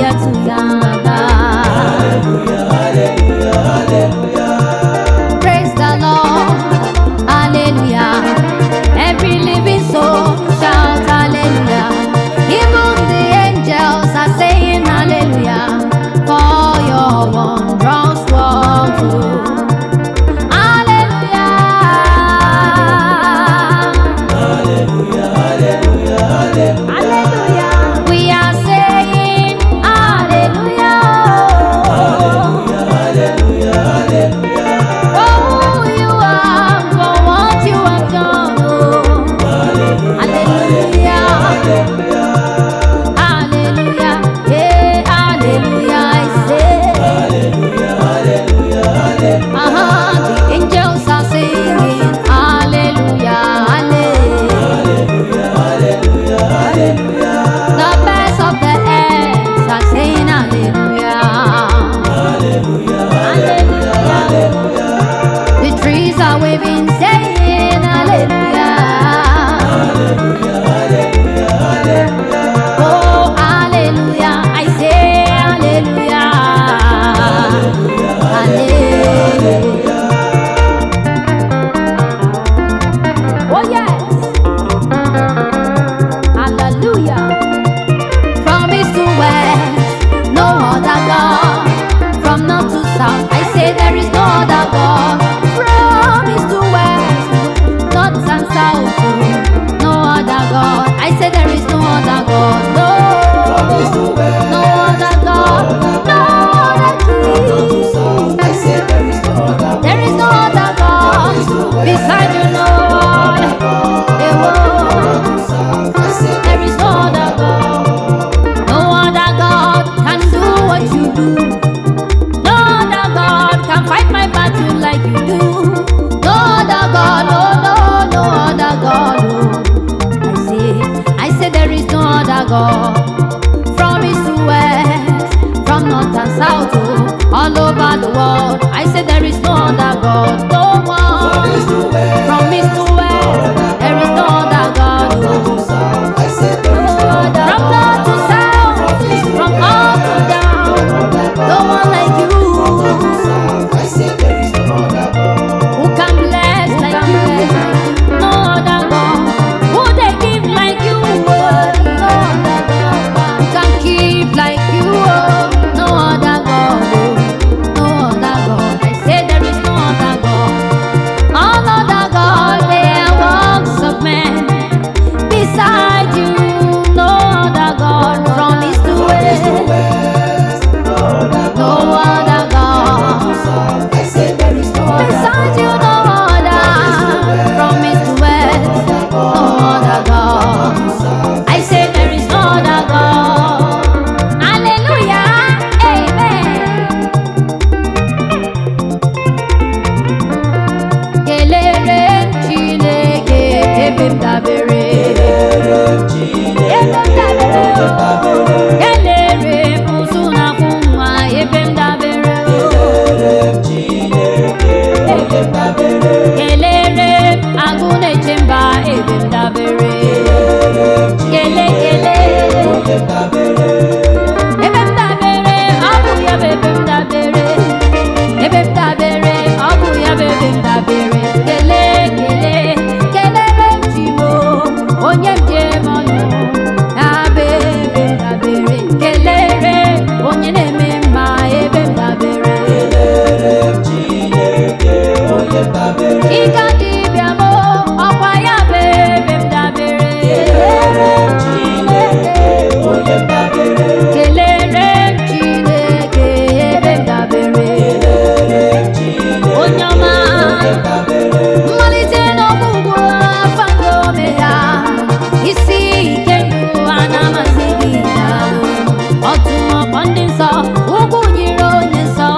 hallelujah to Yahweh. Praise the Lord, hallelujah. Every living soul shout hallelujah. Even the angels are saying hallelujah for your wondrous work. Hallelujah. Hallelujah. We are saying hallelujah. For who you are, for what you have done. Hallelujah. Hallelujah. Yeah, hallelujah. I say. The angels are singing hallelujah. The birds of the air are saying hallelujah. The trees are waving, saying hallelujah. Oh, hallelujah. I say hallelujah. Hallelujah. Oh, yes. Hallelujah. From east to west, no other God. From north to south, I say there is no other God. From east to west, north and south, no other God. I say there is no other God. No, no other God. No other King. There is no other God. Beside you, no one. There is no other God. No other God can do what you do. No other God can fight my battle like you do. No other God, no other God. I say there is no other God. From east to west, from north and south, all over the world. I say there is no other God. No one. From east to west, there is no other God. From north to south, from up to down, no one like you. Who can bless like you? No other God. Who they give like you? No other God. Who can keep like you? No other God. No other God. I say there is no other God. All other God, they are works of men. Beside you, no other God. From east to west, no other God. Beside you, no other. From east to west, no other God. I say there is no other God. Hallelujah, amen. Kelere Chineke, ebe m dabere. Ebe m dabere. Kelere ụzụ na-akwụ nwa, ebe m dabere. Kelere agụ na-eche mba, ebe m dabere. Kele. Ebe m dabere, ọ bụ ya bụ ebe m dabere. Ebe m dabere, ọ bụ ya bụ ebe m dabere. Kelere m Chimo, onye m ji eme ọnụ, ya bụ ebe m dabere. Kelere onye na-eme mma, ebe m dabere. Ike dibịa m, ọkwa ya bụ ebe m dabere. Kelere m Chineke, ebe m dabere. Onye ọma, mmalite n'ọgwụgwụ afọ nke ome ya, isi ike ndụ ana-amasị gị daalụ. Ọtụmọkpọ ndị nsọ, ugwu nyere onye nsọ,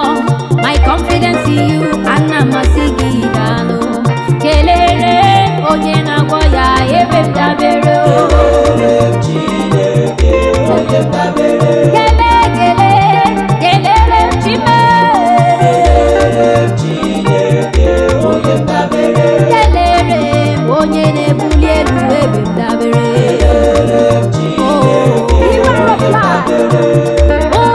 my confidence in you ana-amasị gị daalụ. Kelere onye na-agwọ ya, ebe m dabere. Kelere m Chime. Kelere onye na-ebuli elu, ebe m dabere. Oh,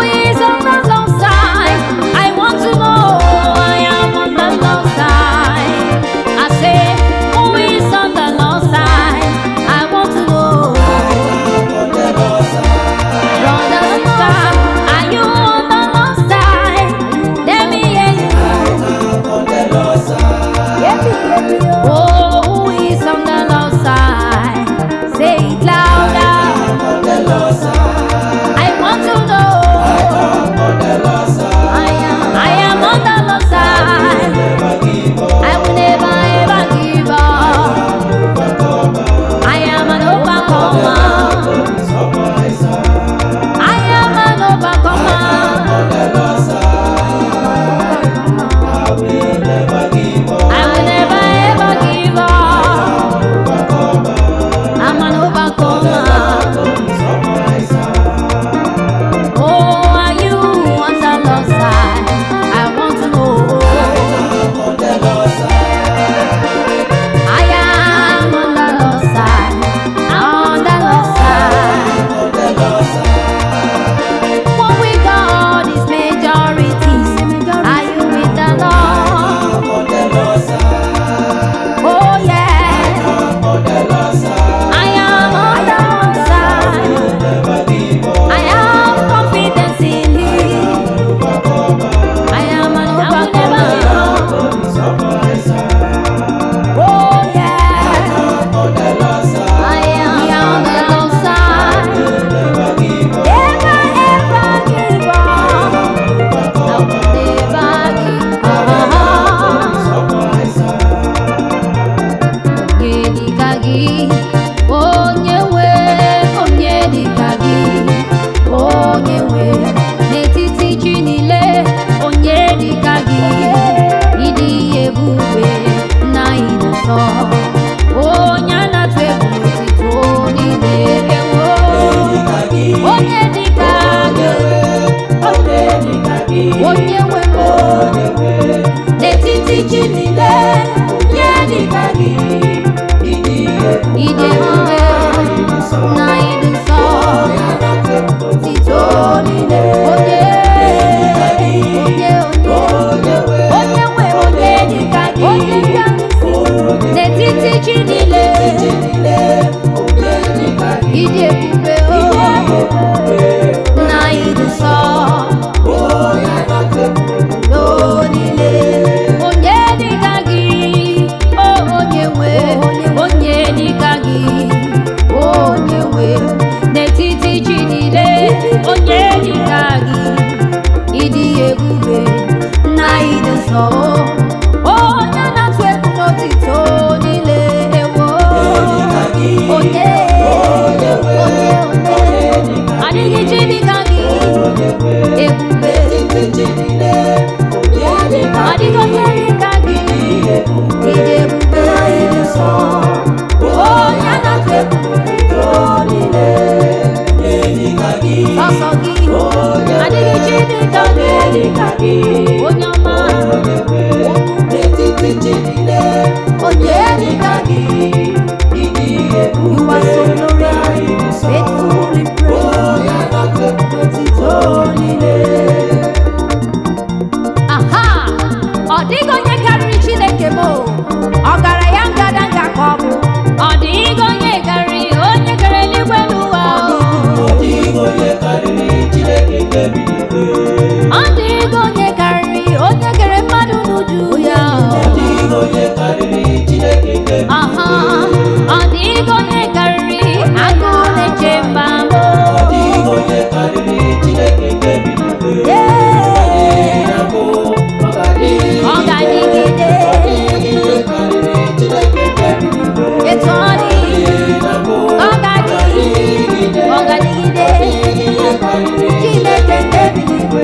ịdị ebube o na ịdị nsọ n'olile onye dịka gị o onye nwe onye dịka gị onye nwe n'etiti chi niile onye dịka gị ịdị ebube na ịdị nsọ onye na-atụ egwu n'otito niile ewo onye adịghị chi dịka gị ebube adịghị onye dịka gị ịdị ebube na ịdị nsọ onye na-atụ egwu n'otito niile sọsọ gị adịghị chi dịka gị onye ọma onye dịka gị you are so glorious faithful in praise aha ọ dịghị onye karịrị Chineke m ọgaranya ngadanga ka ọ bụ ọ dịghị onye karịrị onye kere eluigwe n'ụwa ọ dịghị onye karịrị onye kere mmadụ n'uju ya aha ọ dịghị onye karịrị agụ na-eche mba mbụ ọ ga-adịgide etu ọ dị ọ ga-adịgide Chineke nke bi n'igwe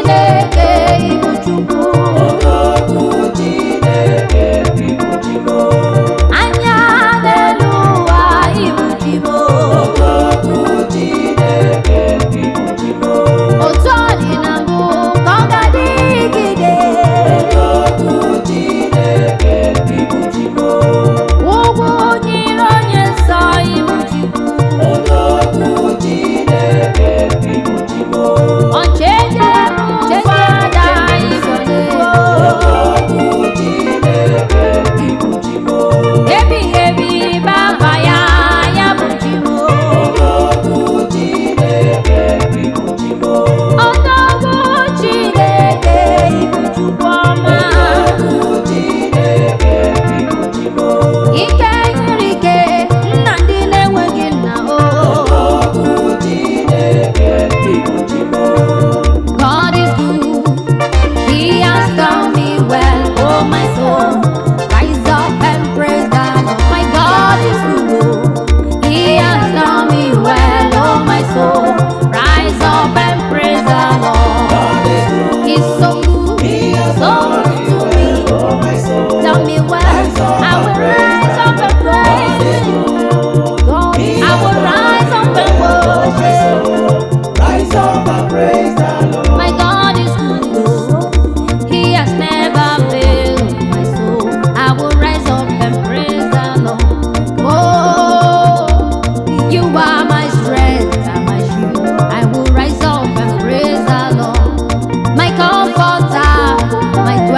Chineke ibu Chukwu. Anya n'elu ụwa ibu Chimo. Otu ọ dị na mbụ ka ọ ga-adịgide. Ugwu nyere onye nsọ ibu Chukwu. Unchangeable Father ibu Chukwu. Ebighị ebi Baba ya bụ Chimo. Odogwu Chineke ibu Chukwu ọma. Ike nyere ike nna ndị na-enweghị nna o. God is good, He has done me well, oh my soul. Rise up and praise the Lord. My God is good, oh. He has done me well, oh my soul. Rise up and praise the Lord. He's so good, so good to me. Tell me well, I will rise up and praise Him. God, I will rise up and worship. Rise up and praise the Lord. My God is good, oh. He has never failed my soul. I will rise up and praise the Lord. Oh, you are my strength and my shield. I will rise up and praise the Lord. My comforter, my dwelling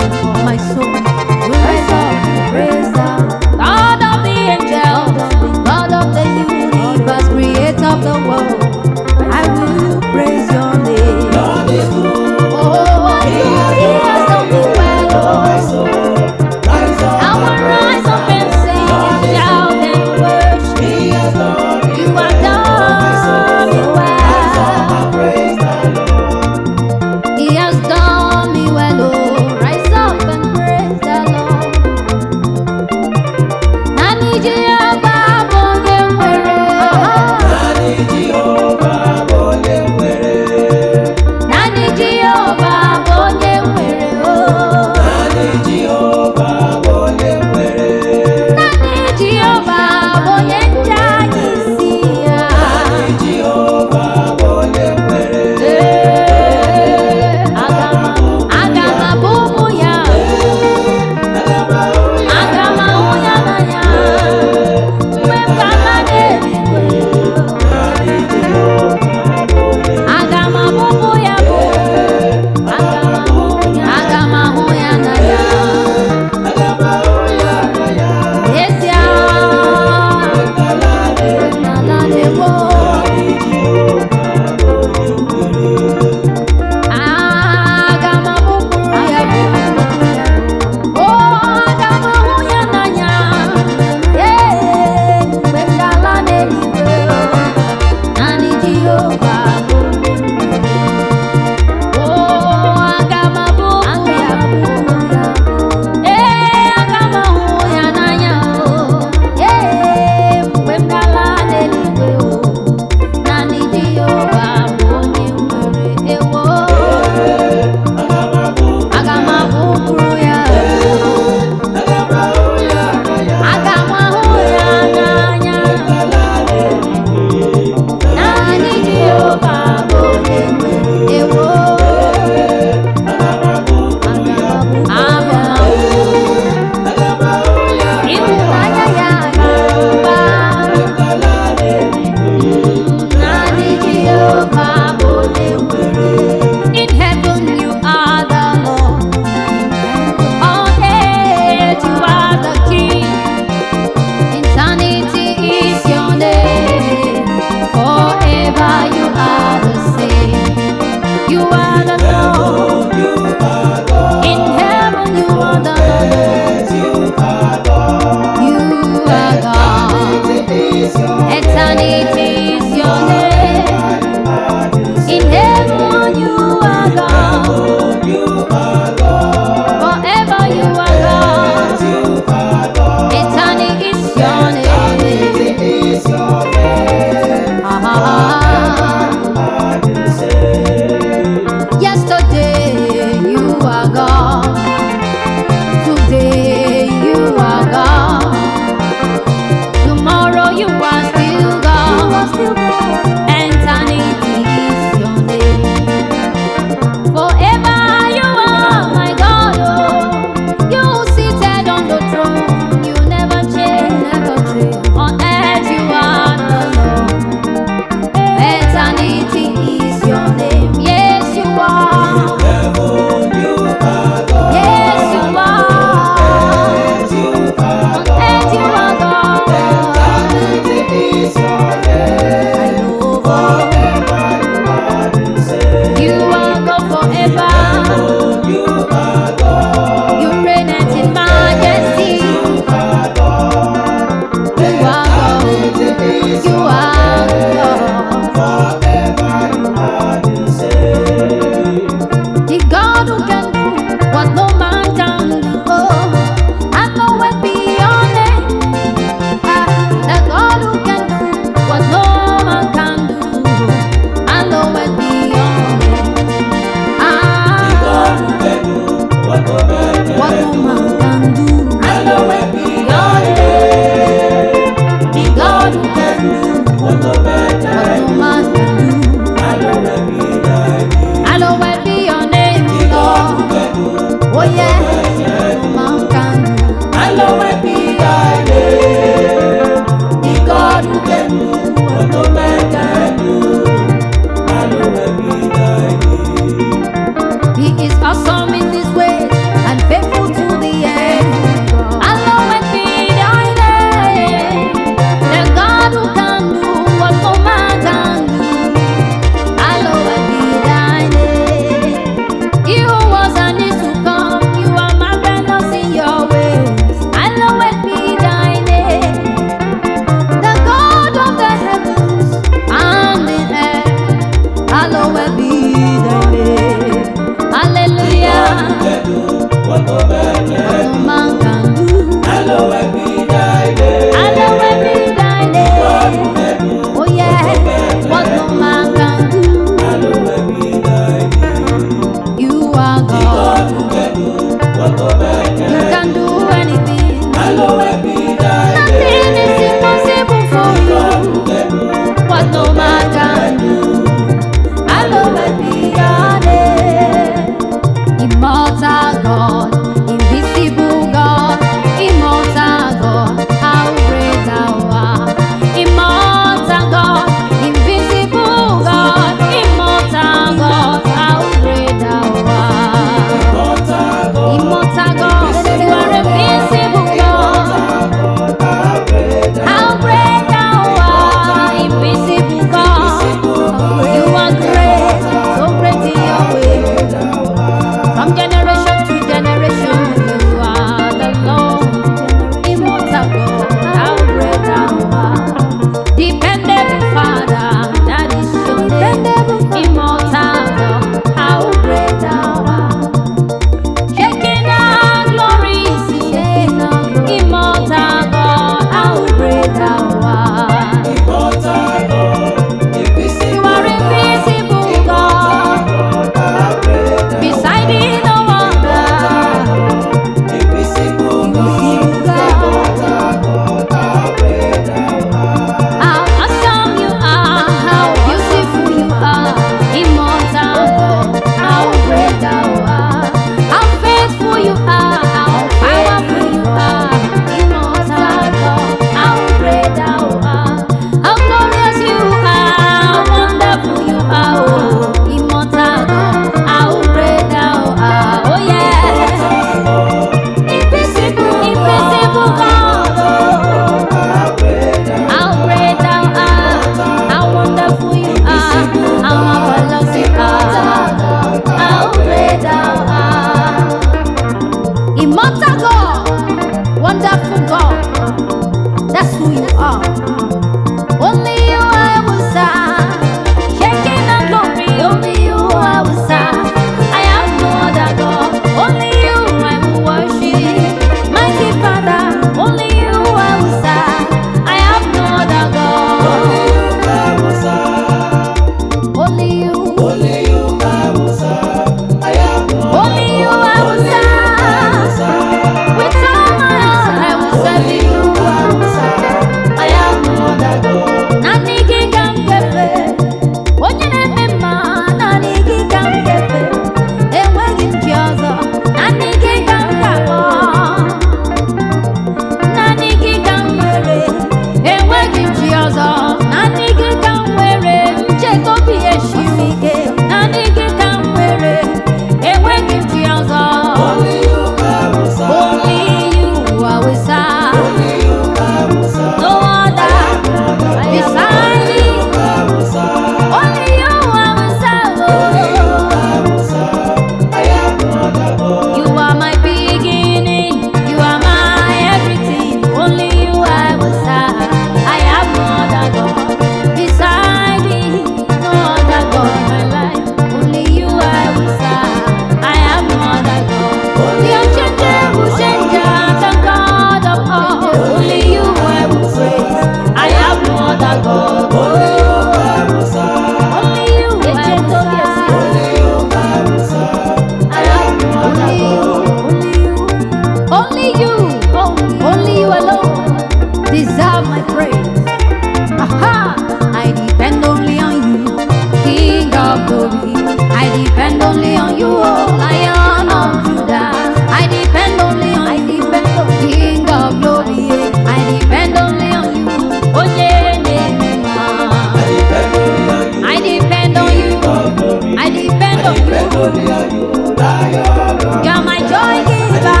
You're my joy giver.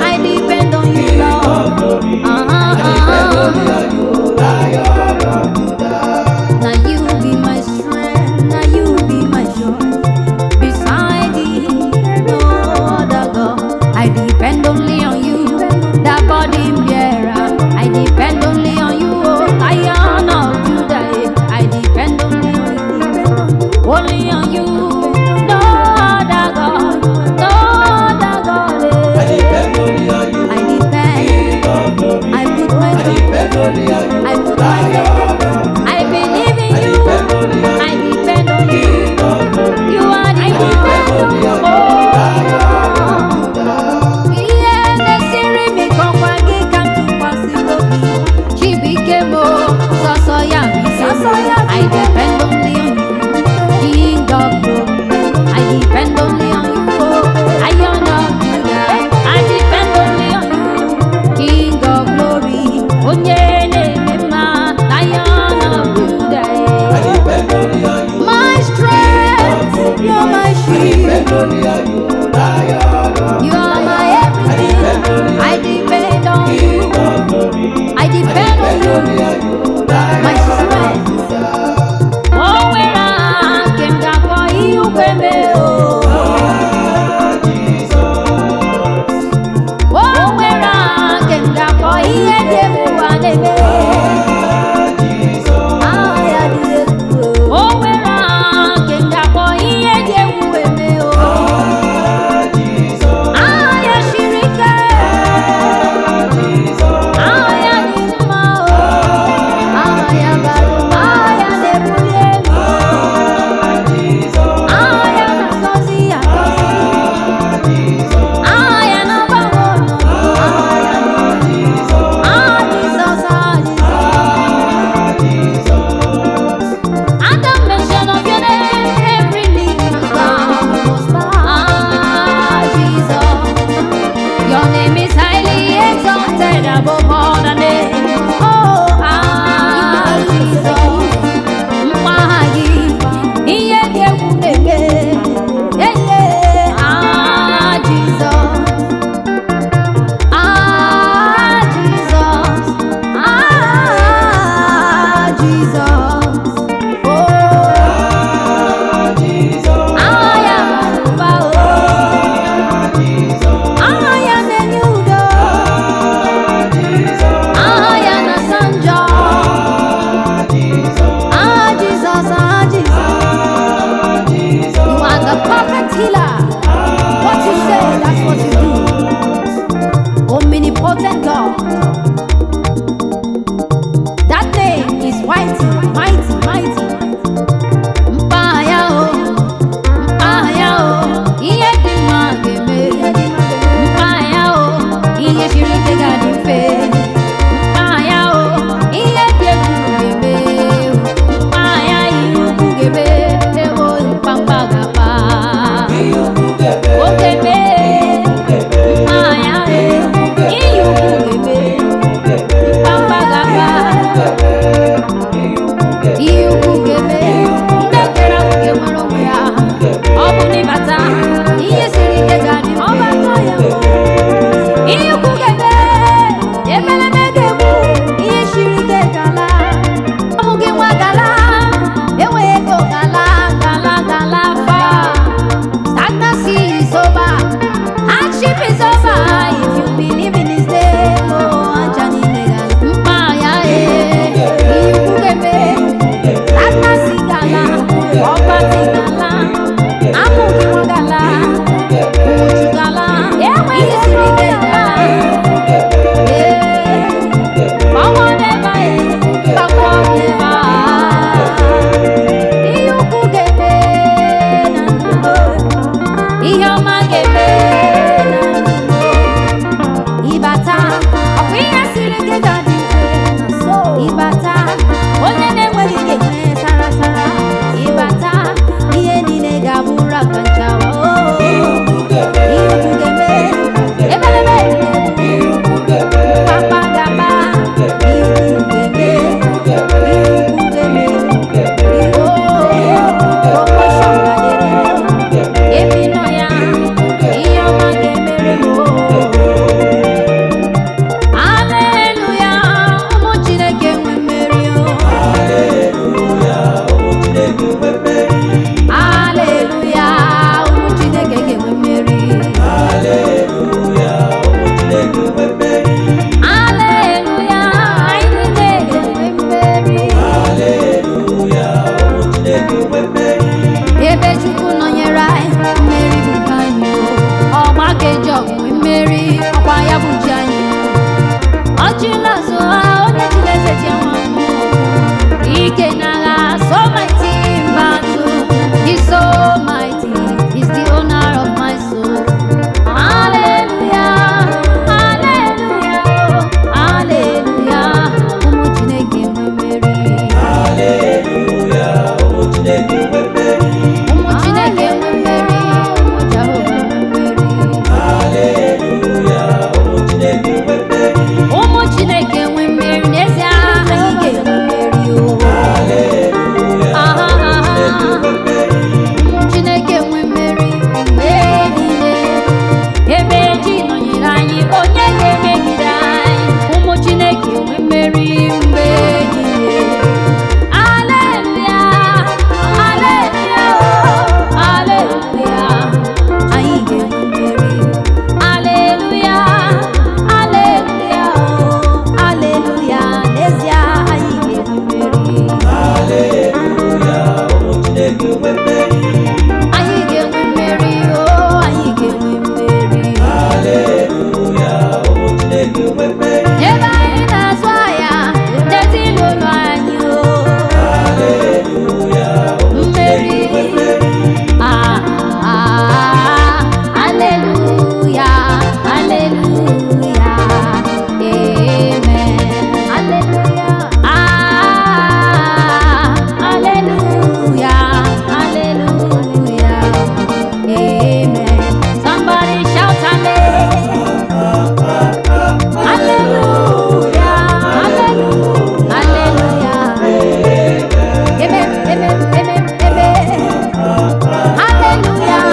I depend on you, Lord. Now you be my strength. Now you be my joy. Beside thee, no other God. I depend only on you, the body bearer. I depend only on you, Lion of Judah. I depend only on you, only on you. No other God, no other God. I depend only on you. I depend. I put my trust. I put my faith. I believe in you. I depend on you. You are the one. Yeah, the Siri me come wagi come to possibility. She became so young. I depend only on you, King of glory. I depend only on you, Lion of Judah. I depend only on you, King of glory. Lion of Judah. My strength, you're my shield. You are my everything. I depend on you. I depend on you. My strength. Oh, where I came down for you, baby. Oh, where I came down for you, baby. Oh, where I came down for you, baby. ya bụ ji anyị. Ọchịla so ha onye ji na-eze ji enwe mmụọ. Ike n'agha, so mighty in battle. He's so mighty, he's the owner of my soul. Hallelujah, hallelujah, hallelujah. Ụmụ Chineke nwe mmeri. Hallelujah, ụmụ Chineke nwe mmeri. Ụmụ Chineke nwe mmeri, ụmụ Jehova nwe mmeri. Hallelujah, ụmụ Chineke nwe mmeri. Ụmụ Chineke nwe mmeri, n'ezie anyị ga-enwe mmeri o. Hallelujah, Aha, aha. Chineke nwe mmeri. Ụmụ Chineke nwe mmeri mgbe niile. Ebe ji nọnyere anyị, onye ga-emegide anyị. Ụmụ Chineke nwe mmeri mgbe niile. Hallelujah, hallelujah, hallelujah. Anyị ga-enwe mmeri. Hallelujah, hallelujah, hallelujah. N'ezie anyị ga-enwe mmeri. Hallelujah, ụmụ Chineke nwe mmeri. Anyị ga-enwe mmeri, oh, anyị ga-enwe mmeri. Hallelujah, ụmụ Chineke nwe mmeri. Ebe anyị na-azụ ahịa, n'ezinụlọ anyị, oh, Hallelujah, ụmụ mmeri. Chineke nwe mmeri. Ah, ah, hallelujah, hallelujah, amen. Hallelujah. Ah, hallelujah, hallelujah, amen. Somebody shout amen. Hallelujah, hallelujah, hallelujah. Amen, amen, amen, amen. Hallelujah,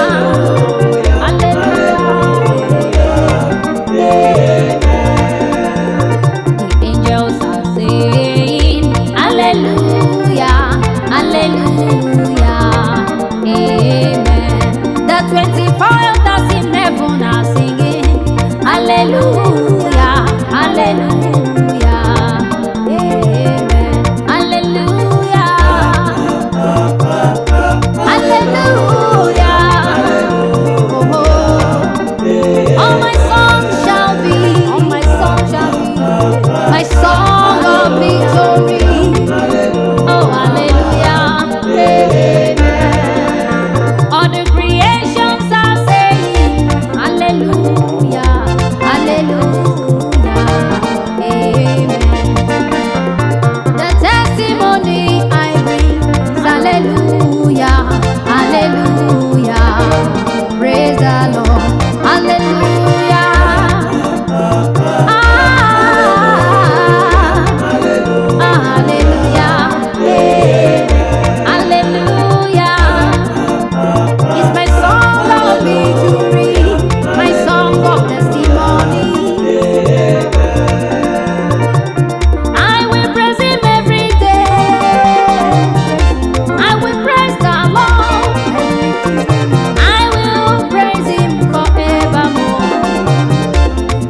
hallelujah. The angels are saying, hallelujah, hallelujah, amen. The 24 elders in heaven are singing, hallelujah, hallelujah, amen. Hallelujah, hallelujah. Oh, all my songs shall be, my song of victory. Oh, hallelujah, amen. All the creations are saying, hallelujah, hallelujah, amen. The testimony I bring is hallelujah, hallelujah, praise the Lord, hallelujah. Ah, hallelujah, hallelujah. It's my song of victory, my song of testimony. I will praise Him every day. I will praise the Lord. I will praise Him forevermore.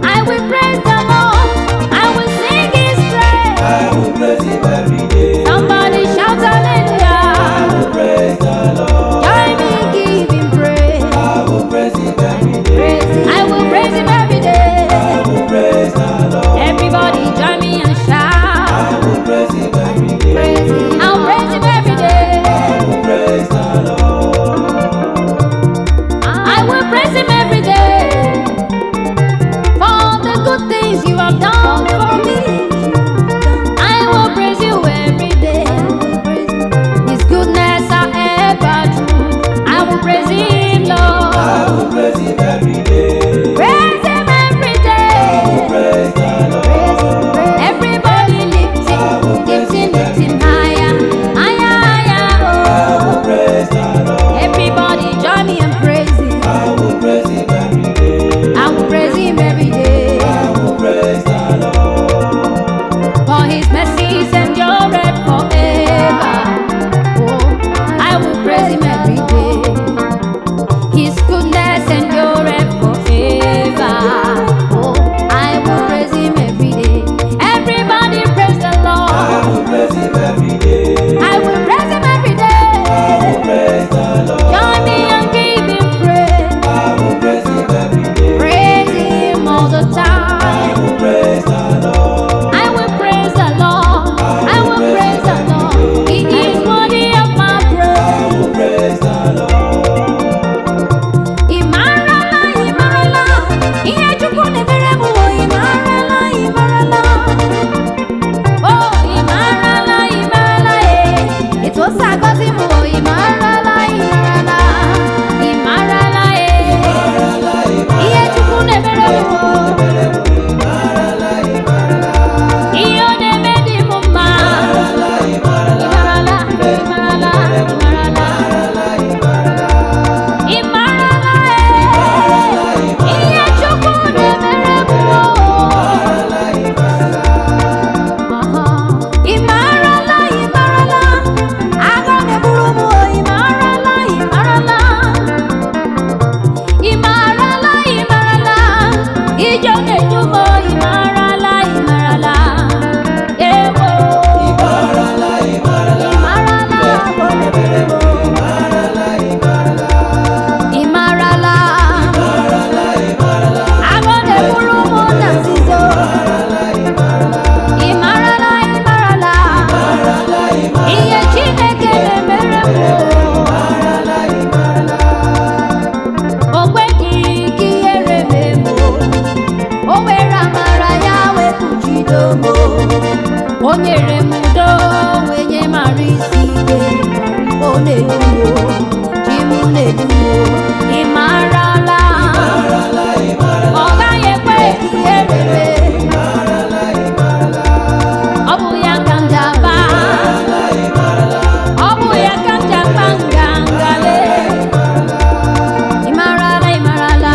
I will praise the Lord. I will sing His praise. I will praise Him every day. Somebody shout I hallelujah. will praise the Lord. Join me, give Him praise. I will praise Him every day. I will praise Him every day. I will praise the Lord. Everybody join me and I shout. will praise Him every day. I'll praise Him every day. I will praise the Lord. I will praise Him every day for the good things You have done for me. I will praise You every day. His goodness are ever true. I will praise Him, I Lord. will praise Him every day. Praise Him every day. Praise the Lord. Everybody lift Him, lift Him, lift Him higher, higher, higher. I will Oh, praise the Lord. everybody join me and praise Him. I will praise Him every day. I will praise Him every day. I will praise the Lord. For His mercies endure forever. Oh, I will praise Him every day. udo mo. O nyere m udo wee nye mara isi ike. O na-edu mo, ji m na-edu mo. Ị marala, ọ gaghị ekwe ka ihe rere. Ọ bụ ya ka m ji aba, ọ bụ ya ka m ji akpa ngangale. Ị marala, ị marala,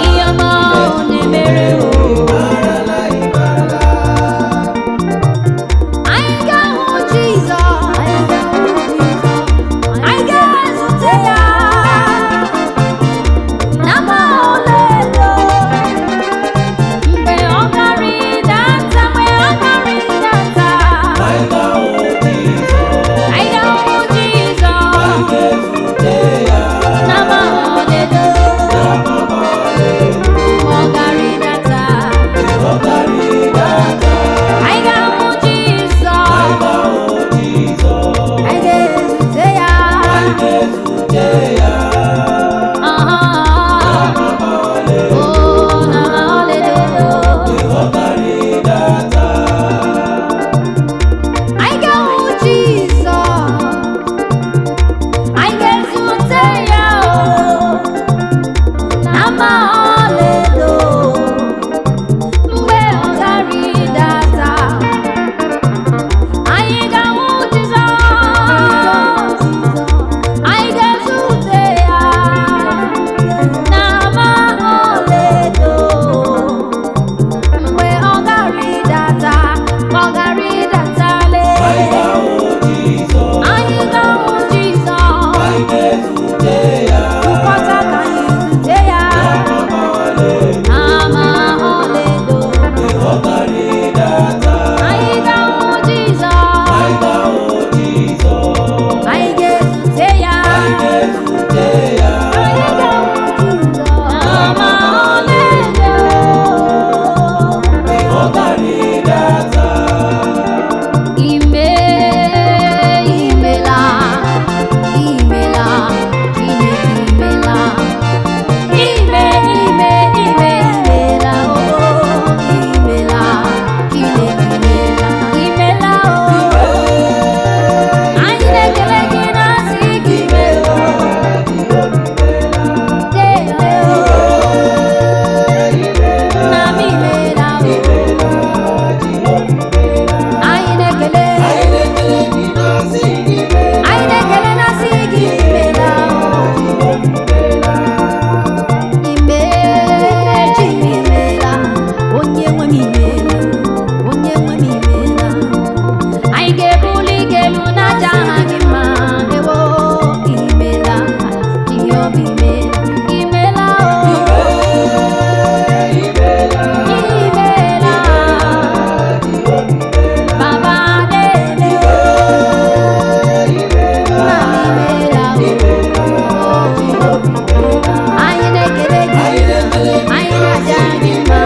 ihe ọma ọ na-emere o. Anyị ga-ahụ Jizọs, anyị ga-ezute ya na mma ọlaedo. Mgbe ọ gara ịdata, mgbe ọ gara ịdata, anyị ga-ahụ Jizọs na mma ọlaedo. Mgbe ọ gara ịdata, anyị ga-ahụ Jizọs, anyị ga-ezute ya. Oh, na mma ọlaedo. Anyị ga-ahụ Jizọs, anyị ga-ezute ya na mma ọlaedo. Mgbe ọ gara ịdata, anyị ga-ahụ Jizọs, anyị ga-ezute ya na mma ọlaedo. Mgbe ọ gara ịdata, ọ gara ịdata lee. Anyị ga-ahụ Jizọs, ụkpọta ka anyị zute ya na mma ọlaedo. Anyị ga-ahụ Jizọs, anyị ga-ezute ya. Anyị ga-ahụ Jizọs na mma ọlaedo. Ime, imela, imela, Chineke imela. Ime, imela, oh, imela, Chineke imela. Imela, oh. Anyị na-ekele gị na-asị gị imela. Dele, oh. Na m imela, oh. Anyị na-ekele, anyị na-ekele na-asị gị imela, oh. Ime, chi m imela, onye nwe m imela, onye nwe m imela. Anyị ga-ebuli gị elu n'aja aha gị mma, ewo imela, Jehova imela, imela, oh. Imela, Baba dele, oh. Mama imela, oh. Anyị na-ekele gị, anyị na-aja gị mma,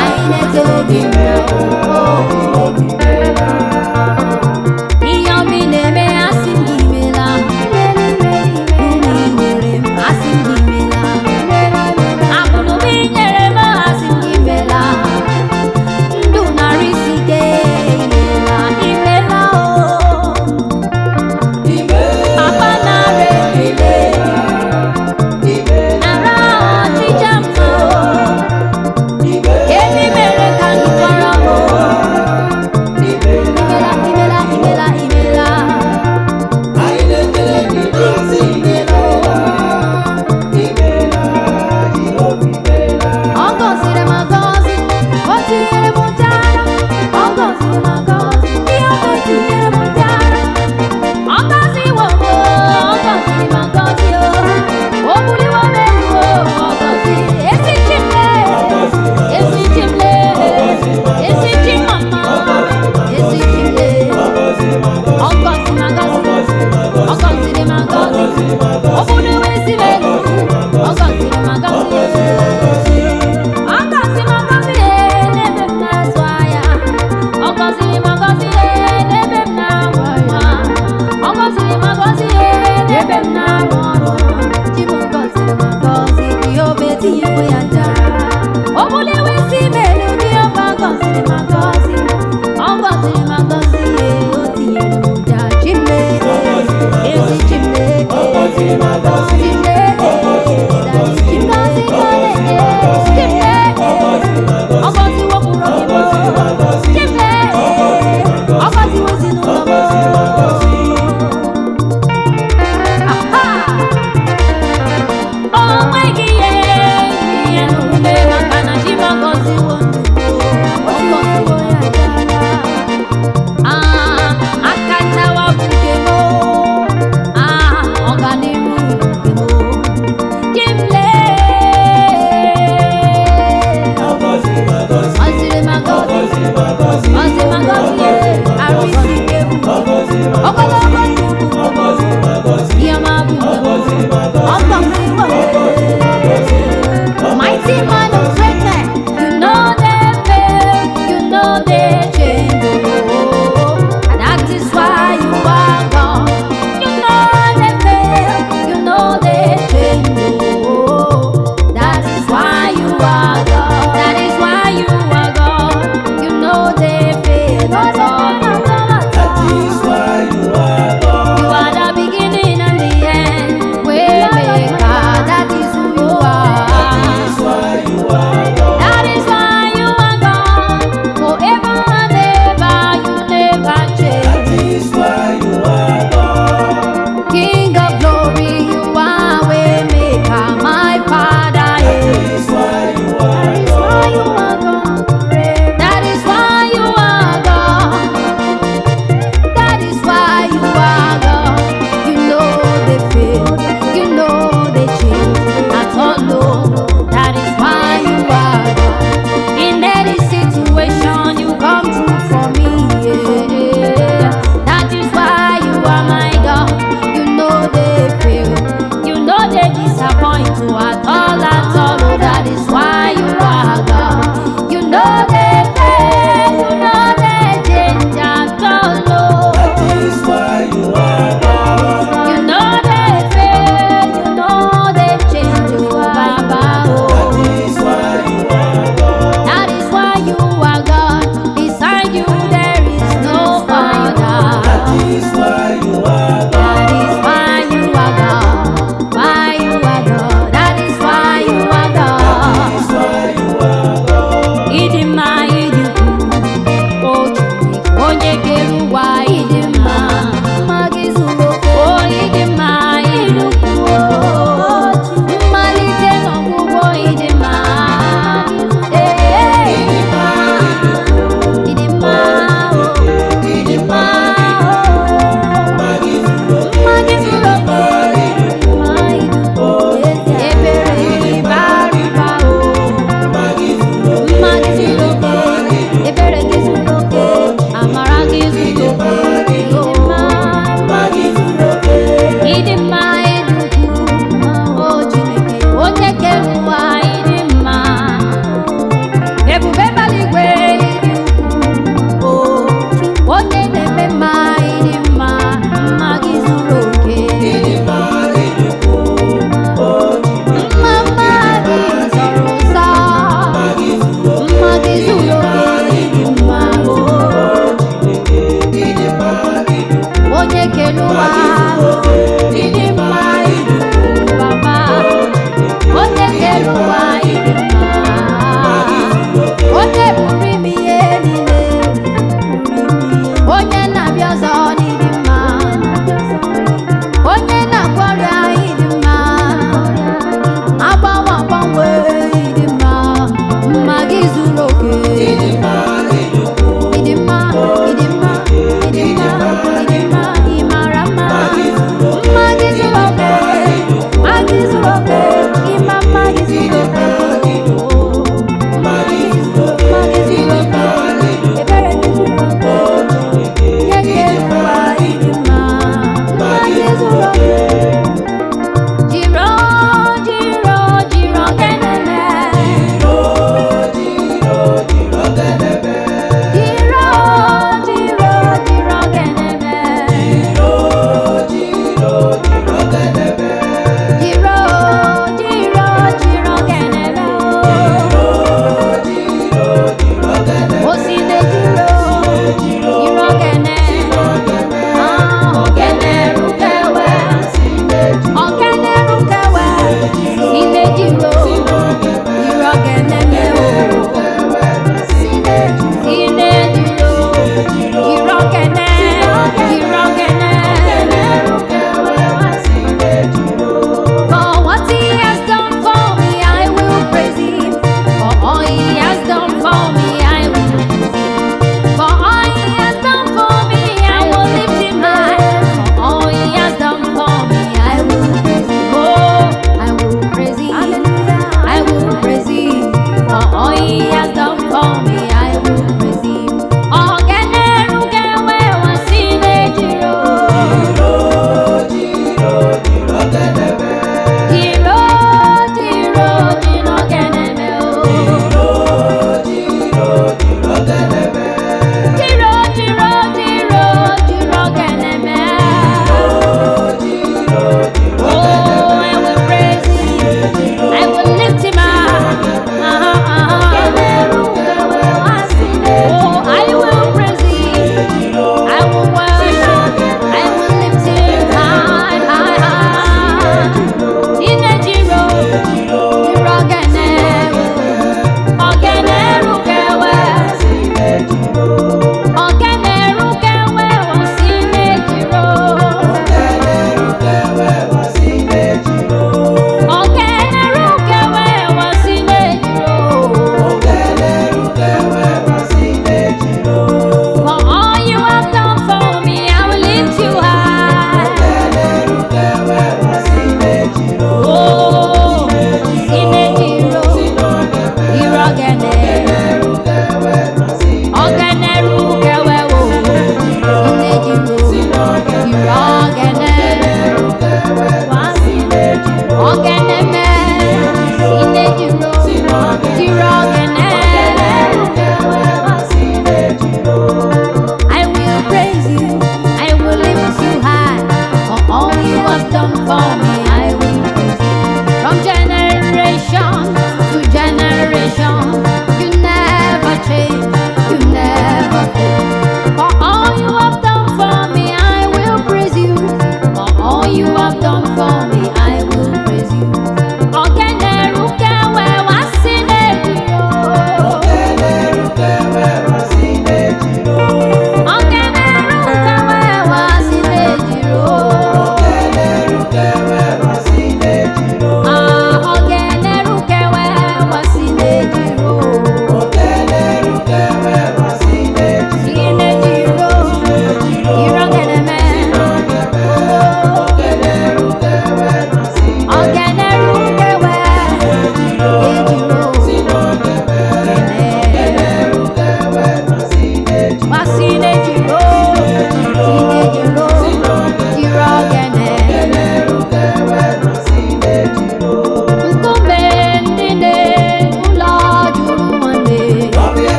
anyị na-ekele gị mma, oh. Ihe ọma ị na-eme, asị m gị imela. Ume ị nyere m, asị m gị imela. Akụnụba ị nyere m, asị m gị imela. Ndụ narị isi ike, imela, imela, oh. Papa nara ekele, nara ọchịcha m, oh. Ebe i mere ka m fọrọ m, oh. Imela, imela, imela, imela. Ọ gọziri m agọzi, o tinyere m ụjara. Ọ gọziri m agọzi, ihe o tinyere m ụjara. Ọ gọziwo m, ọ gọziri m agọzi, o buliwo m elu, ọ gọziri. Ezi Chimle, ezi Chimle, ezi Chimama, ezi Chimle. Ọ gọziri m agọzi, ọ gọziri m agọzi, o buliwo ezi m elu, ọ gọziri m agọzi. Ọ gọziri m agọzi, n'ebe m na-azụ ahịa. Ọ gọziri m agọzi, n'ebe m na-amụ nwa. Ọ gọziri m agọzi, n'ebe m na-arụ ọrụ. Chi m gọziri m agọzi, Jehova etinyewo ya njara. O buliwo isi m elu, Jehova gọziri Mighty man of greatness, you know they fail, you know they change. Oh, that is why you are God. You know they fail, you know they change. Oh, that is why you are God. That is why you are God. You know they fail, that's all. That is why you are God. You are the beginning and the end. Waymaker, that is who you are. That is why you are God. That is why you are God. Forever and ever, you never That change. is why you are God. King of glory, you are Waymaker, my Father. That is why you are God. That is why you are God. That is why you are God. You know they fail, you know they change at all. No, that is why you are God. In any situation, you come through for me. Yeah. That is why you are my God. You know they fail, you know they disappoint you at all, at all. Oh, that is why you are God. You know they fail, you know they change at all. Oh. That is why you are God. You know they fail, you know they change, oh Baba, That oh. is why you are God. That is why you are God. Beside you there is no other. That is why you are God. That is why you are God. Why you are God. That is why you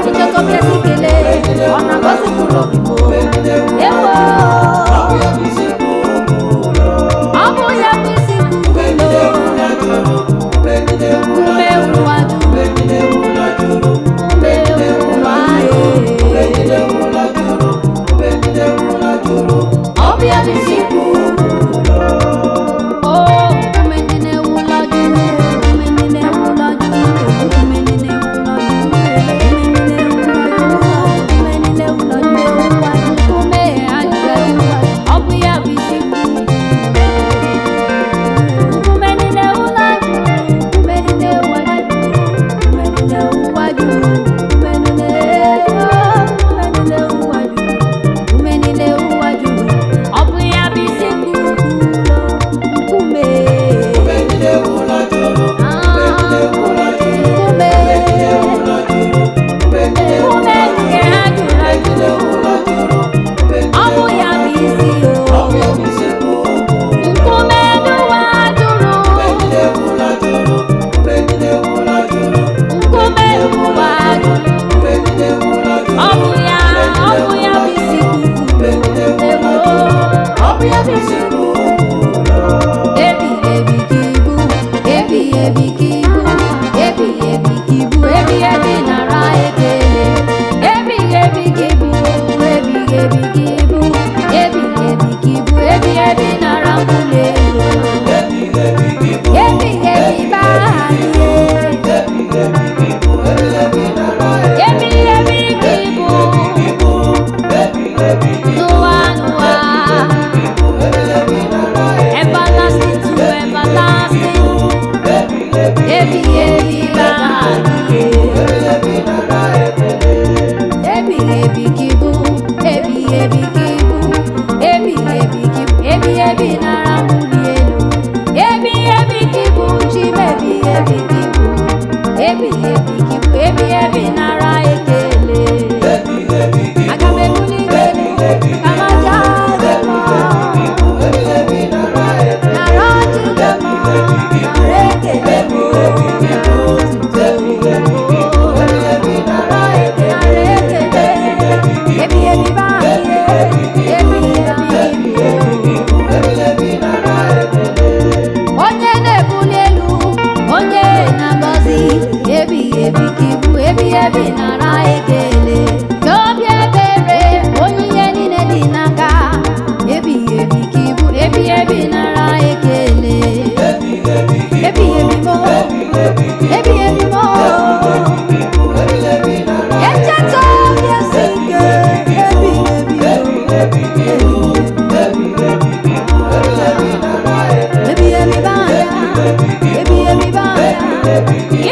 ichotopia sikele ona gosi kulo ewo abu ya bisiku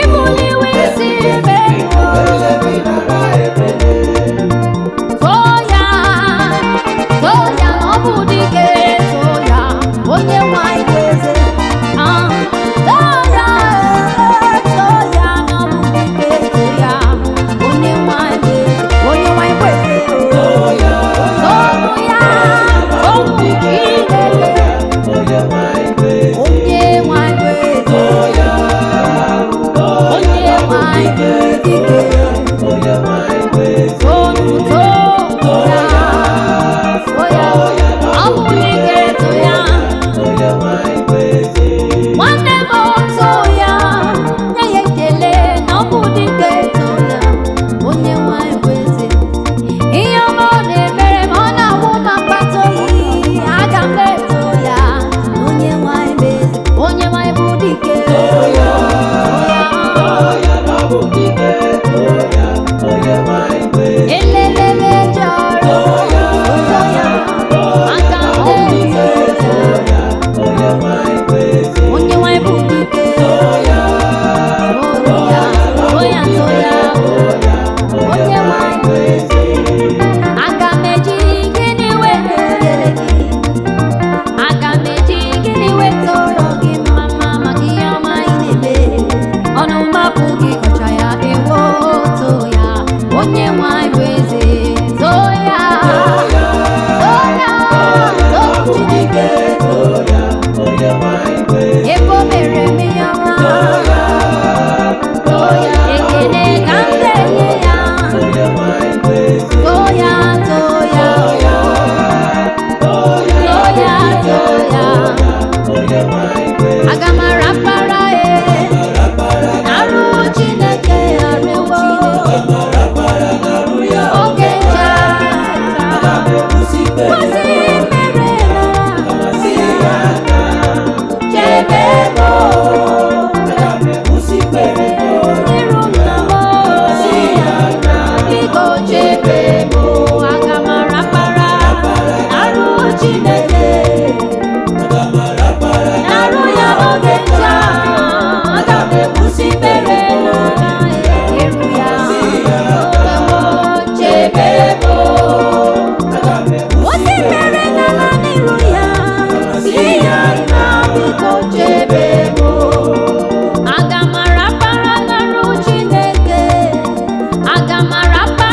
Ibuli wisi amara mba